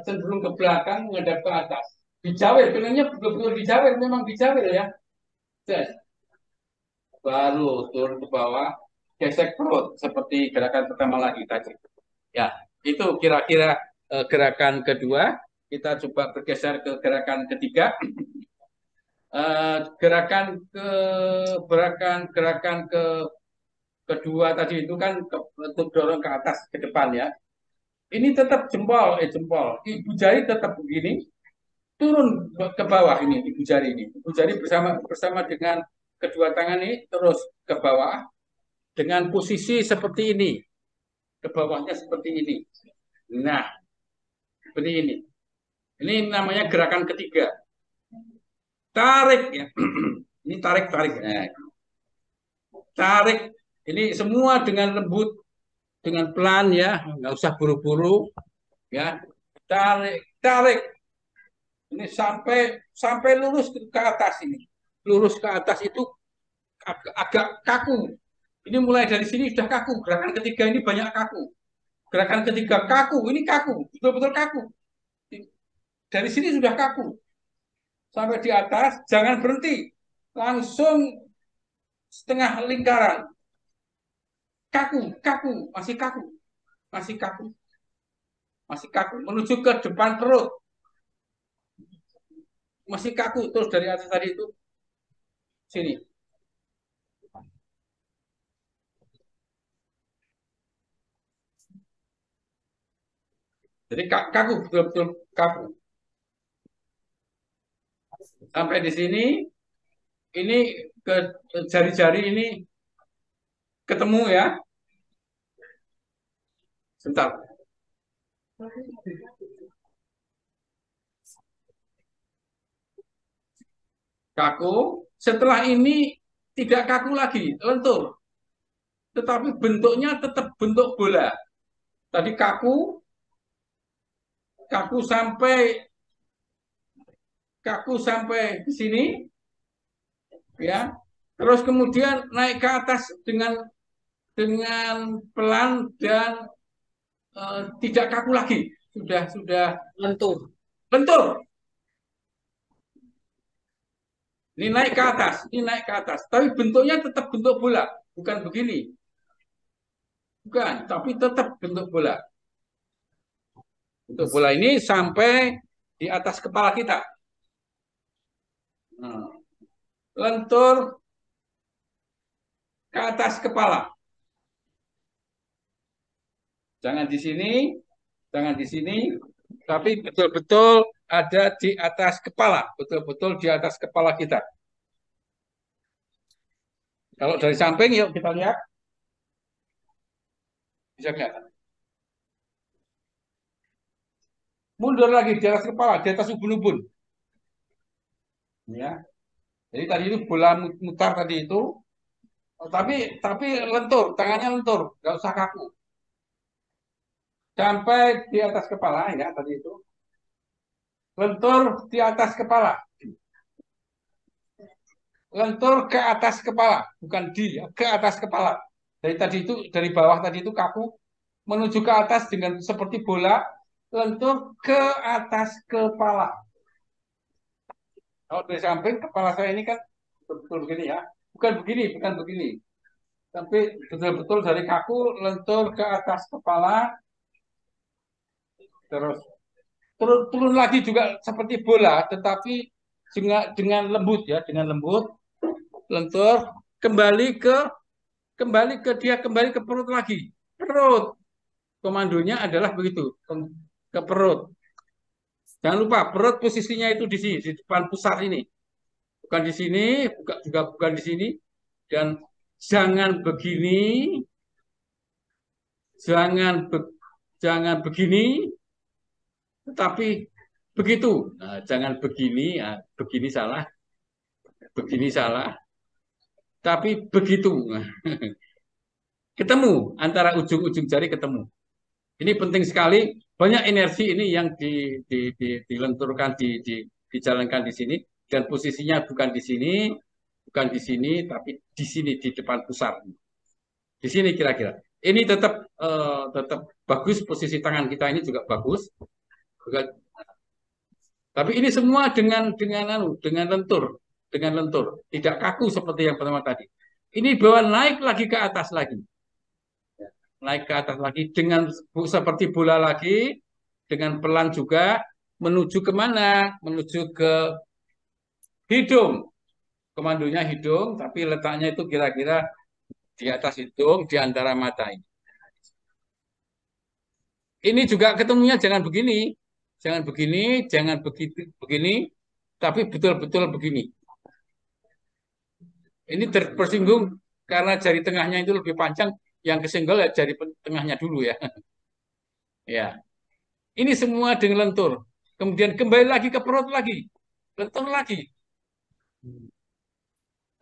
cenderung ke belakang menghadap ke atas. Dijawil, keningnya betul-betul dijawil, memang dijawil ya. Yes. Baru turun ke bawah, gesek perut seperti gerakan pertama lagi tadi. Ya, itu kira-kira gerakan kedua. Kita coba bergeser ke gerakan ketiga. Gerakan kedua tadi itu kan untuk dorong ke atas ke depan ya. Ini tetap jempol, ibu jari tetap begini, turun ke bawah ini ibu jari ini. Ibu jari bersama dengan kedua tangan ini terus ke bawah dengan posisi seperti ini. Ke bawahnya seperti ini. Nah, seperti ini. Ini namanya gerakan ketiga. Tarik ya. Ini tarik. Nah, tarik. Ini semua dengan lembut, dengan pelan ya, nggak usah buru-buru ya. Tarik. Ini sampai lurus ke atas ini. Lurus ke atas itu agak kaku. Ini mulai dari sini sudah kaku. Gerakan ketiga ini banyak kaku. Gerakan ketiga kaku, ini kaku, betul-betul kaku. Dari sini sudah kaku. Sampai di atas, jangan berhenti. Langsung setengah lingkaran. Masih kaku, masih kaku, masih kaku. Menuju ke depan perut. Masih kaku, terus dari atas tadi itu, sini. Jadi kaku, betul-betul kaku. Sampai di sini, ini ke jari-jari ini ketemu ya. Sebentar. Kaku. Setelah ini tidak kaku lagi, lentur. Tetapi bentuknya tetap bentuk bola. Tadi kaku, kaku sampai di sini, ya. Terus kemudian naik ke atas dengan pelan dan tidak kaku lagi. Sudah Lentur. lentur. Ini naik ke atas, ini naik ke atas. Tapi bentuknya tetap bentuk bola, bukan begini. Bukan, tapi tetap bentuk bola. Bentuk bola ini sampai di atas kepala kita. Nah, lentur ke atas kepala. Jangan di sini, jangan di sini, tapi betul-betul ada di atas kepala, betul-betul di atas kepala kita. Kalau dari samping, yuk kita lihat. Bisa kelihatan. Mundur lagi di atas kepala, di atas ubun-ubun. Ya. Jadi tadi itu bola mutar tadi itu, tapi lentur, tangannya lentur, nggak usah kaku. Sampai di atas kepala ya tadi itu. Lentur di atas kepala. Lentur ke atas kepala, bukan di, ya, ke atas kepala. Dari tadi itu, dari bawah tadi itu kaku, menuju ke atas dengan seperti bola, lentur ke atas kepala. Kalau dari samping kepala saya ini kan betul-betul begini ya, bukan begini, bukan begini, tapi betul-betul dari kaku lentur ke atas kepala, terus turun lagi juga seperti bola, tetapi dengan lembut ya, dengan lembut, lentur kembali ke perut lagi, perut. Komandonya adalah begitu, ke perut. Jangan lupa perut posisinya itu di sini, di depan pusat ini, bukan di sini, bukan di sini, dan jangan begini, jangan be, jangan begini, tetapi begitu. Nah, jangan begini, ya, begini salah, tapi begitu. Ketemu antara ujung-ujung jari ketemu. Ini penting sekali. Banyak energi ini yang dilenturkan, dijalankan di sini, dan posisinya bukan di sini, bukan di sini, tapi di sini di depan pusat. Di sini kira-kira. Ini tetap bagus, posisi tangan kita ini juga bagus. Tapi ini semua dengan lentur, tidak kaku seperti yang pertama tadi. Ini bawa naik lagi ke atas lagi, naik ke atas lagi dengan seperti bola lagi, dengan pelan juga menuju kemana? Menuju ke hidung. Komandonya hidung, tapi letaknya itu kira-kira di atas hidung, di antara mata ini. Ini juga ketemunya jangan begini, jangan begitu, begini, tapi betul-betul begini. Ini tersinggung karena jari tengahnya itu lebih panjang, yang kesenggol ya jari tengahnya dulu ya. Ya, ini semua dengan lentur. Kemudian kembali lagi ke perut lagi, lentur lagi.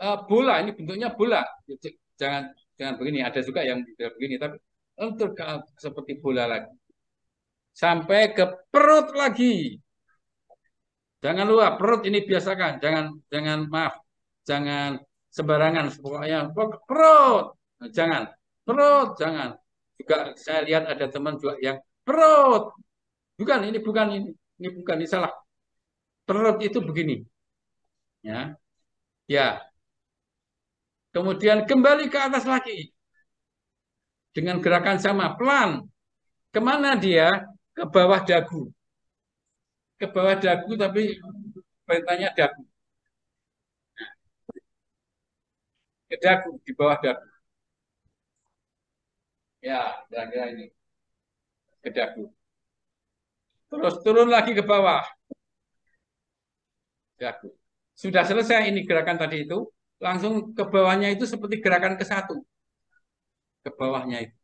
Bola ini bentuknya bola. Jangan jangan begini. Ada juga yang begini, tapi lentur seperti bola lagi. Sampai ke perut lagi. Jangan lupa perut ini biasakan. Jangan maaf, jangan sembarangan. Pokoknya perut. Jangan perut, jangan. Juga saya lihat ada teman juga yang perut. Ini bukan ini salah. Perut itu begini. Ya, ya. Kemudian kembali ke atas lagi dengan gerakan sama, pelan. Kemana dia? Ke bawah dagu. Ke bawah dagu, tapi perintahnya dagu. Ke dagu, di bawah dagu. Ya, kira-kira ini. Ke dagu. Terus turun lagi ke bawah. Dagu. Sudah selesai ini gerakan tadi itu, langsung ke bawahnya itu seperti gerakan ke satu, ke bawahnya itu.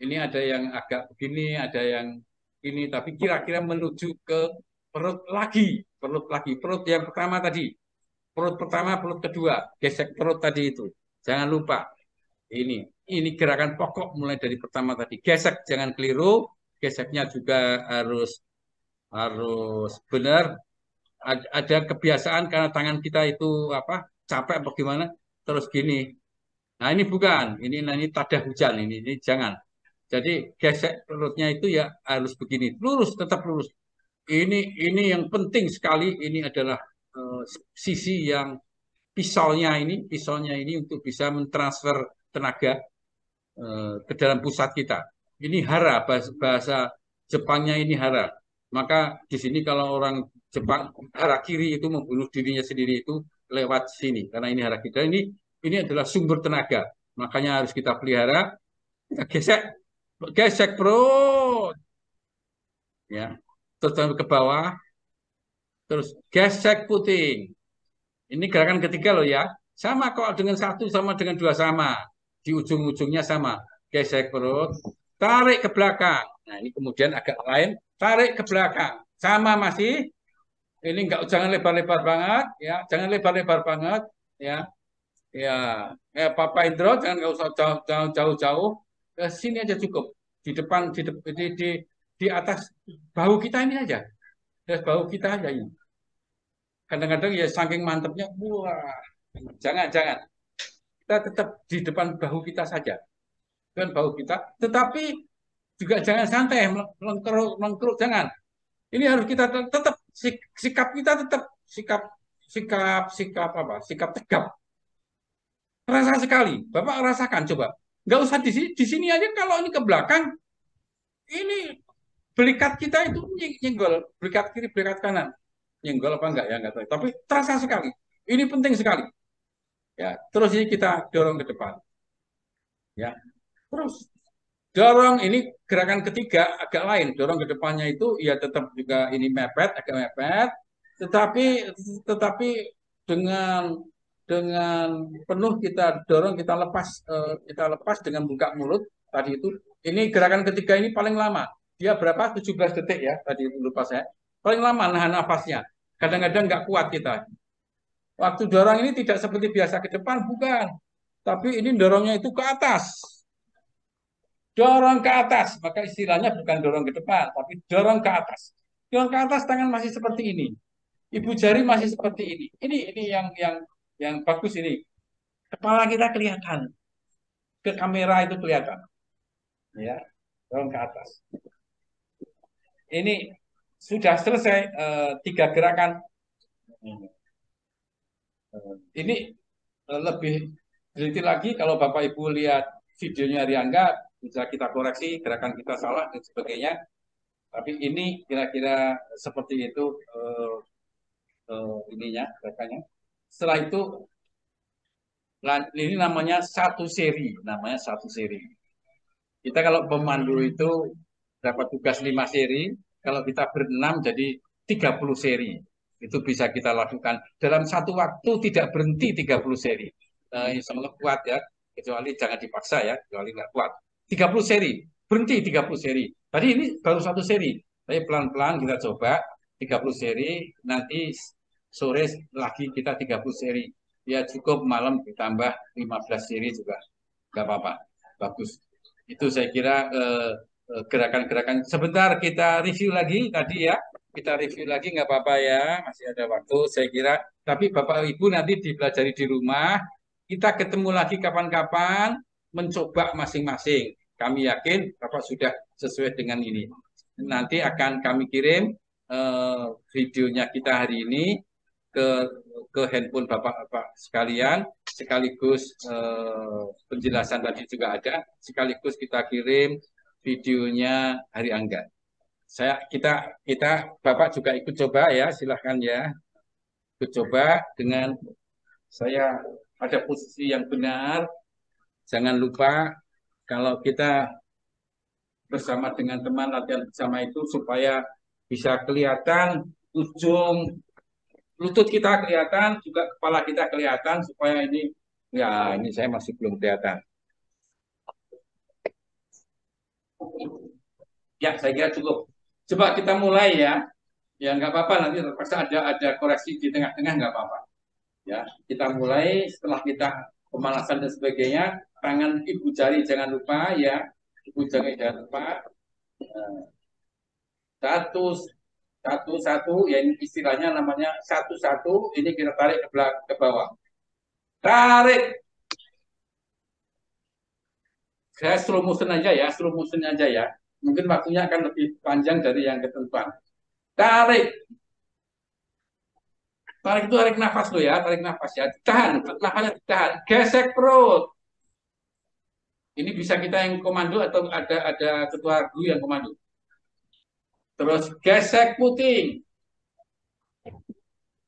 Ini ada yang agak begini, ada yang ini, tapi kira-kira menuju ke perut lagi, perut lagi, perut yang pertama tadi, perut pertama, perut kedua, gesek perut tadi itu. Jangan lupa, ini gerakan pokok mulai dari pertama tadi. Gesek, jangan keliru, geseknya juga harus harus benar. Ada kebiasaan karena tangan kita itu apa capek apa gimana, terus gini. Nah ini bukan, ini tada hujan ini jangan. Jadi gesek perutnya itu ya harus begini, lurus, tetap lurus. Ini yang penting sekali. Ini adalah eh, sisi yang pisaunya ini untuk bisa mentransfer tenaga ke dalam pusat kita. Ini hara, bahasa Jepangnya ini hara. Maka di sini kalau orang Jepang hara kiri itu membunuh dirinya sendiri itu lewat sini, karena ini hara kita ini adalah sumber tenaga. Makanya harus kita pelihara. Kita gesek, gesek perut, ya. Terus ke bawah, terus gesek puting. Ini gerakan ketiga loh ya. Sama kok dengan satu sama dengan dua sama. Di ujung-ujungnya sama. Gesek perut, tarik ke belakang. Nah ini kemudian agak lain, tarik ke belakang. Sama masih. Ini enggak, jangan lebar-lebar banget ya, jangan lebar-lebar banget ya. Ya, Papa Indro jangan nggak usah jauh-jauh. Sini aja cukup. Di depan di atas bahu kita ini aja. Di atas bahu kita aja ini. Kadang-kadang ya saking mantepnya, wah, jangan. Kita tetap di depan bahu kita saja, depan bahu kita. Tetapi juga jangan santai, melengkeruk, jangan. Ini harus kita tetap sikap kita tetap sikap sikap apa? Sikap tegap. Terasa sekali, Bapak rasakan coba. Nggak usah di sini aja. Kalau ini ke belakang, ini belikat kita itu nyenggol, belikat kiri, belikat kanan, nyenggol apa enggak ya enggak tahu. Tapi terasa sekali. Ini penting sekali. Ya, terus ini kita dorong ke depan. Ya, terus dorong ini gerakan ketiga agak lain. Dorong ke depannya itu ya tetap juga ini mepet, agak mepet, tetapi tetapi dengan dengan penuh kita dorong, kita lepas dengan buka mulut tadi itu. Ini gerakan ketiga ini paling lama. Dia berapa? 17 detik ya tadi itu lupa saya. Paling lama nahan nafasnya. Kadang-kadang nggak kuat kita. Waktu dorong ini tidak seperti biasa ke depan, bukan. Tapi ini dorongnya itu ke atas. Dorong ke atas. Maka istilahnya bukan dorong ke depan, tapi dorong ke atas. Dorong ke atas, tangan masih seperti ini. Ibu jari masih seperti ini. Ini yang bagus ini. Kepala kita kelihatan. Ke kamera itu kelihatan. Ya, dorong ke atas. Ini sudah selesai tiga gerakan. Ini lebih teliti lagi kalau Bapak Ibu lihat videonya Riangga, bisa kita koreksi gerakan kita salah dan sebagainya. Tapi ini kira-kira seperti itu ininya gerakannya. Setelah itu ini namanya satu seri. Kita kalau pemandu itu dapat tugas 5 seri, kalau kita berenam jadi 30 seri. Itu bisa kita lakukan dalam satu waktu, tidak berhenti 30 seri. Insya Allah kuat ya, kecuali jangan dipaksa ya, kecuali nggak kuat. 30 seri, berhenti 30 seri. Tadi ini baru satu seri, tapi pelan-pelan kita coba 30 seri, nanti sore lagi kita 30 seri. Ya cukup malam ditambah 15 seri juga, nggak apa-apa, bagus. Itu saya kira gerakan-gerakan. Sebentar kita review lagi tadi ya. Kita review lagi nggak apa-apa ya. Masih ada waktu saya kira. Tapi Bapak Ibu nanti dipelajari di rumah. Kita ketemu lagi kapan-kapan. Mencoba masing-masing. Kami yakin Bapak sudah sesuai dengan ini. Nanti akan kami kirim videonya kita hari ini ke handphone Bapak-bapak sekalian, sekaligus penjelasan tadi juga ada, sekaligus kita kirim videonya Hari Angga. Kita Bapak juga ikut coba ya, silahkan ya, ikut coba dengan saya pada posisi yang benar. Jangan lupa kalau kita bersama dengan teman latihan bersama itu supaya bisa kelihatan ujung lutut kita kelihatan, juga kepala kita kelihatan supaya ini, ya ini saya masih belum kelihatan. Ya, saya kira cukup. Coba kita mulai ya. Ya nggak apa-apa, nanti terpaksa ada koreksi di tengah-tengah, nggak apa-apa. Ya, kita mulai setelah kita pemanasan dan sebagainya. Tangan ibu jari jangan lupa ya, ibu jari jangan lupa. Satu satu satu, ya ini istilahnya namanya satu satu. Ini kita tarik ke belakang, ke bawah. Tarik. Saya slow motion aja ya, slow motion aja ya. Mungkin waktunya akan lebih panjang dari yang ketentuan. Tarik. Tarik itu tarik nafas lo ya, tarik nafas ya. Tahan, nafasnya ditahan. Gesek perut. Ini bisa kita yang komando atau ada ketua guru yang komando. Terus gesek puting.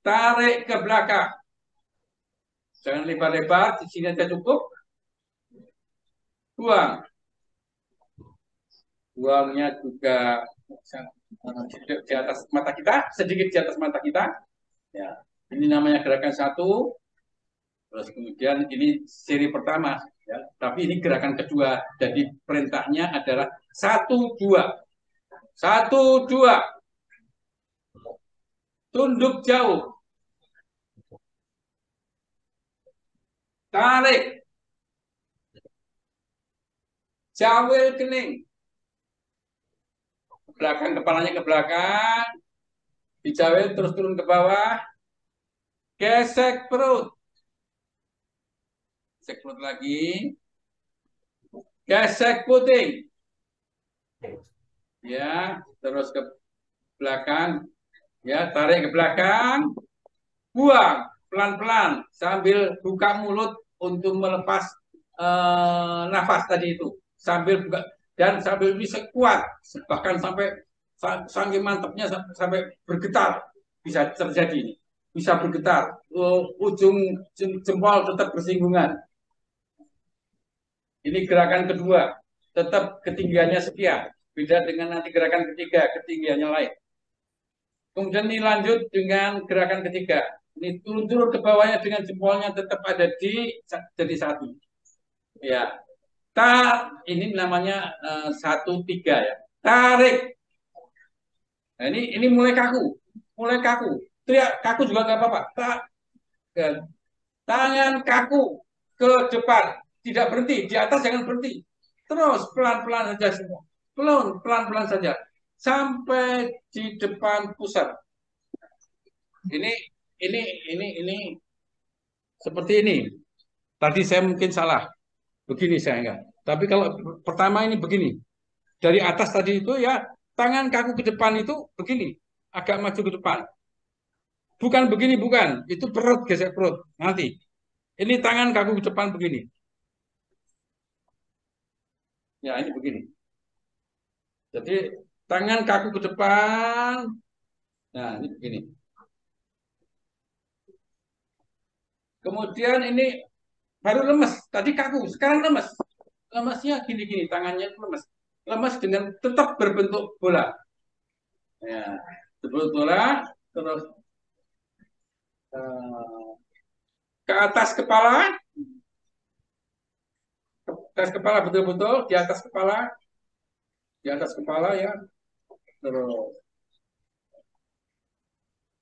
Tarik ke belakang. Jangan lebar-lebar, di sini aja cukup. Buang. Buangnya juga di atas mata kita, sedikit di atas mata kita. Ya, ini namanya gerakan satu. Terus kemudian ini seri pertama, ya. Tapi ini gerakan kedua. Jadi perintahnya adalah satu dua, satu dua. Tunduk jauh. Tarik. Jawil kening. Belakang, kepalanya ke belakang. Dijawil terus turun ke bawah. Gesek perut. Gesek perut lagi. Gesek puting. Ya, terus ke belakang. Ya, tarik ke belakang. Buang pelan-pelan sambil buka mulut untuk melepas nafas tadi itu. Sambil buka dan sambil bisa kuat, bahkan sampai saking mantapnya sampai bergetar bisa terjadi ini. Bisa bergetar, ujung jempol tetap bersinggungan. Ini gerakan kedua, tetap ketinggiannya sekian. Beda dengan nanti gerakan ketiga, ketinggiannya lain. Kemudian ini lanjut dengan gerakan ketiga. Ini turun-turun ke bawahnya dengan jempolnya tetap ada di jadi satu. Ya, ini namanya 1-3 ya. Tarik. Nah, ini mulai kaku, mulai kaku. Teriak kaku juga nggak apa-apa. Tangan kaku ke depan, tidak berhenti di atas, jangan berhenti. Terus pelan-pelan saja semua, pelan-pelan saja sampai di depan pusat. Ini ini seperti ini. Tadi saya mungkin salah. Begini saya enggak. Tapi kalau pertama ini begini. Dari atas tadi itu ya tangan kaku ke depan itu begini. Agak maju ke depan. Bukan begini, bukan. Itu perut, gesek perut. Nanti. Ini tangan kaku ke depan begini. Ya ini begini. Jadi tangan kaku ke depan. Nah ini begini. Kemudian ini baru lemes. Tadi kaku, sekarang lemes. Lemesnya gini-gini, tangannya lemes. Lemes dengan tetap berbentuk bola. Ya, berbentuk bola, terus ke atas kepala, betul-betul di atas kepala ya, terus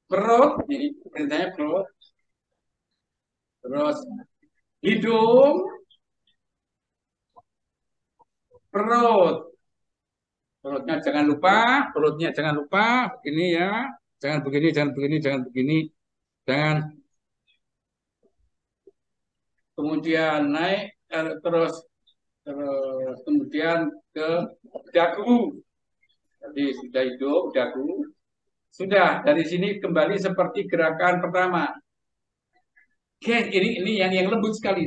perut, ini perintahnya perut, terus hidung, perut, perutnya jangan lupa, ini ya, jangan begini, jangan kemudian naik, terus kemudian ke dagu. Jadi sudah hidung, dagu. Sudah, dari sini kembali seperti gerakan pertama. Oke, ini yang lembut sekali,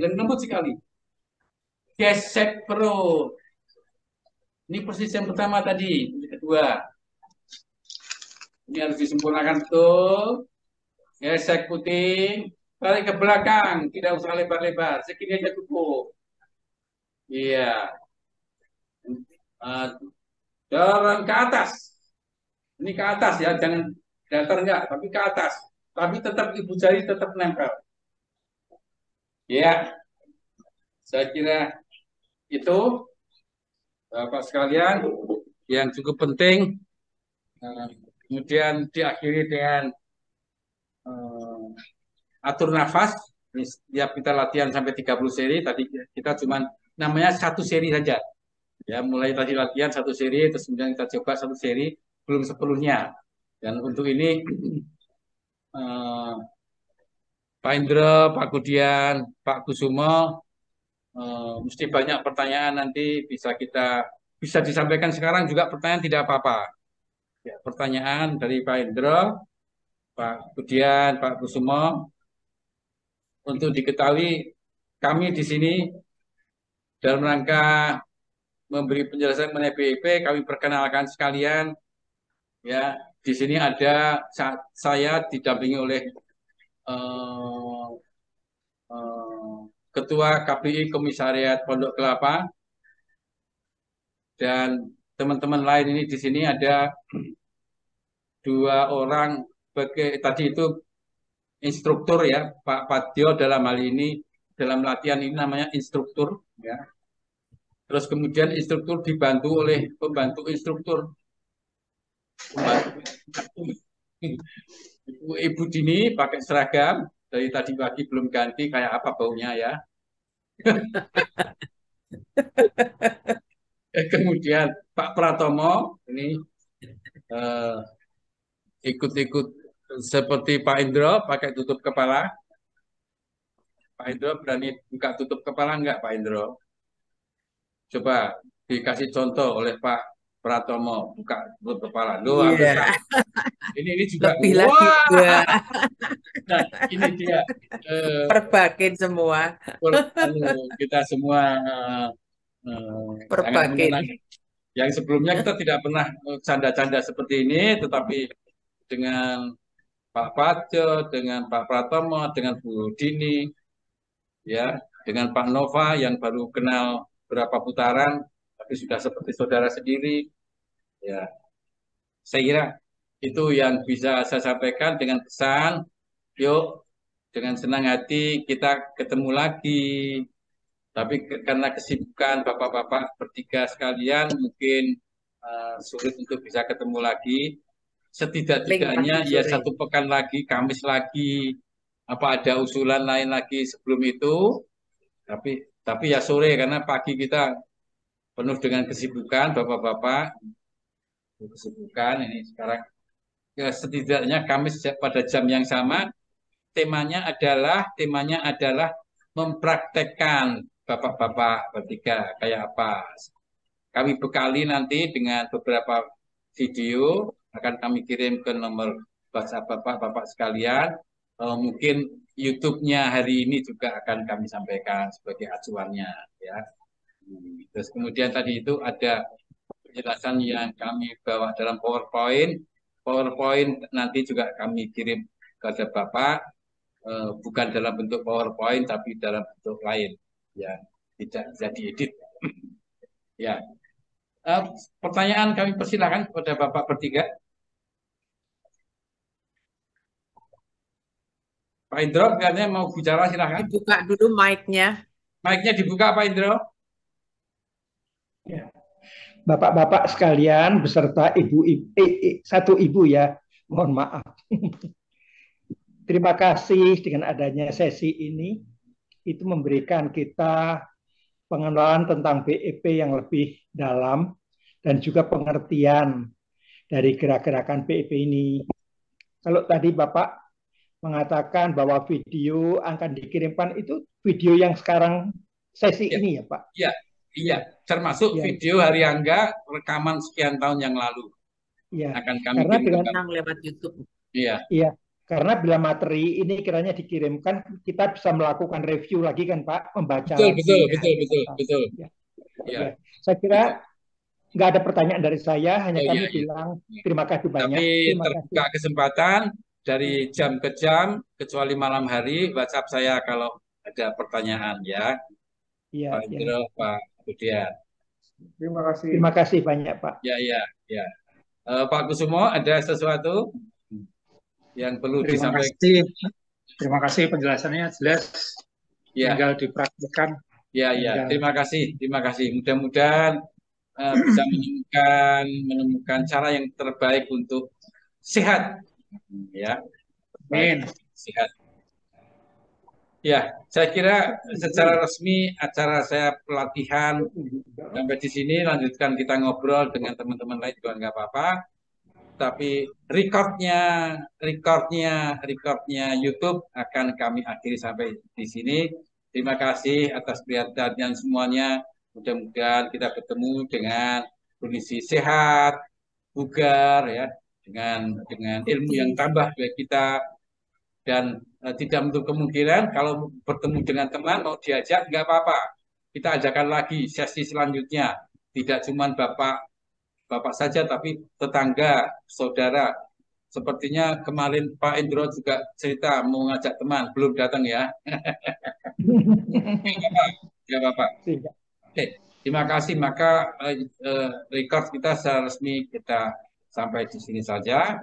Gesek perut. Ini persis yang pertama tadi, yang kedua. Ini harus disempurnakan betul. Gesek puting, balik ke belakang, tidak usah lebar-lebar, segini aja cukup. Iya. Dorong ke atas. Ini ke atas ya, jangan datar enggak, tapi ke atas. tapi tetap ibu jari tetap nempel. Ya, saya kira itu Bapak sekalian yang cukup penting. Kemudian diakhiri dengan atur nafas. Setiap kita latihan sampai 30 seri, tadi kita cuma namanya satu seri saja. Ya, mulai tadi latihan satu seri, terus kemudian kita coba satu seri, belum sepenuhnya. Dan untuk ini eh, Pak Indra, Pak Kudian, Pak Kusumo, mesti banyak pertanyaan nanti bisa disampaikan sekarang juga pertanyaan tidak apa-apa. Ya, pertanyaan dari Pak Indra, Pak Kudian, Pak Kusumo, untuk diketahui kami di sini dalam rangka memberi penjelasan mengenai BIP, kami perkenalkan sekalian ya. Di sini ada saya didampingi oleh eh, eh, Ketua KPI Komisariat Pondok Kelapa dan teman-teman lain ini di sini ada dua orang sebagai tadi itu instruktur ya, Pak Patio dalam hal ini dalam latihan ini namanya instruktur ya. Terus kemudian instruktur dibantu oleh pembantu instruktur. Ibu Dini pakai seragam dari tadi pagi belum ganti kayak apa baunya ya. Kemudian Pak Pratomo ini eh, ikut-ikut seperti Pak Indro pakai tutup kepala. Pak Indro berani buka tutup kepala enggak Pak Indro? Coba dikasih contoh oleh Pak Pratomo buka tutup kepala. Loh, hampir Iya, sama. Ini juga. lebih lagi Wah, gua nah ini dia. perbakin semua, Kita semua sangat perbakin. menyenangkan. Yang sebelumnya kita tidak pernah canda-canda seperti ini, tetapi dengan Pak Pajo, dengan Pak Pratomo, dengan Bu Dini, ya, dengan Pak Nova yang baru kenal berapa putaran, tapi sudah seperti saudara sendiri, ya. Saya kira itu yang bisa saya sampaikan dengan pesan, yuk dengan senang hati kita ketemu lagi. Tapi karena kesibukan bapak-bapak bertiga sekalian, mungkin sulit untuk bisa ketemu lagi. Link Setidak-tidaknya pagi ya sore. satu pekan lagi, Kamis lagi. Apa ada usulan lain lagi sebelum itu? Tapi ya sore karena pagi kita penuh dengan kesibukan, bapak-bapak kesibukan ini sekarang. Ya, setidaknya Kamis pada jam yang sama, temanya adalah mempraktekkan bapak-bapak bertiga kayak apa. Kami bekali nanti dengan beberapa video akan kami kirim ke nomor WhatsApp bapak-bapak sekalian. Mungkin YouTube-nya hari ini juga akan kami sampaikan sebagai acuannya ya. Terus kemudian tadi itu ada penjelasan yang kami bawa dalam PowerPoint. PowerPoint nanti juga kami kirim kepada Bapak, bukan dalam bentuk PowerPoint tapi dalam bentuk lain yang tidak bisa diedit. Ya, pertanyaan kami persilakan kepada Bapak bertiga. Pak Indro, katanya mau bicara silakan. Dibuka dulu mic-nya. Mic-nya dibuka Pak Indro. Ya. Bapak-bapak sekalian beserta satu ibu ya, mohon maaf. Terima kasih dengan adanya sesi ini, itu memberikan kita pengenalan tentang BEP yang lebih dalam dan juga pengertian dari gerak-gerakan BEP ini. Kalau tadi Bapak mengatakan bahwa video akan dikirimkan, itu video yang sekarang sesi Ya, ini ya Pak? iya, iya. Termasuk Ya. video Hari Angga rekaman sekian tahun yang lalu. Ya. Akan kami Karena kirimkan. Lewat YouTube. Iya. Iya, karena bila materi ini kiranya dikirimkan, kita bisa melakukan review lagi kan Pak, membaca Betul, lagi. betul. Ya. Ya. Ya. Saya kira nggak ada pertanyaan dari saya, hanya Oh, kami iya. bilang terima kasih banyak. Tapi Terima terbuka kasih. kesempatan dari jam ke jam, kecuali malam hari, WhatsApp saya kalau ada pertanyaan ya. Iya, Pak ya. Indro, Pak Budian. Terima kasih. Terima kasih banyak Pak. Ya. Pak Kusumo, ada sesuatu? yang perlu Terima disampaikan. kasih. Terima kasih penjelasannya jelas. Ya, Tinggal dipraktikkan. ya, ya. Tinggal. Terima kasih. Mudah-mudahan bisa menemukan cara yang terbaik untuk sehat, ya. Amin. Sehat. Ya, saya kira secara resmi acara saya pelatihan sampai di sini. Lanjutkan kita ngobrol dengan teman-teman lain juga nggak apa-apa. Tapi recordnya YouTube akan kami akhiri sampai di sini. Terima kasih atas perhatian semuanya. Mudah-mudahan kita bertemu dengan kondisi sehat, bugar, ya, dengan ilmu yang tambah bagi kita, dan tidak menutup kemungkinan kalau bertemu dengan teman mau diajak nggak apa-apa. Kita ajakan lagi sesi selanjutnya. Tidak cuma bapak saja, tapi tetangga, saudara. Sepertinya kemarin Pak Indro juga cerita mau ngajak teman, belum datang ya. Ya Bapak. Oke, terima kasih. Maka record kita secara resmi kita sampai di sini saja.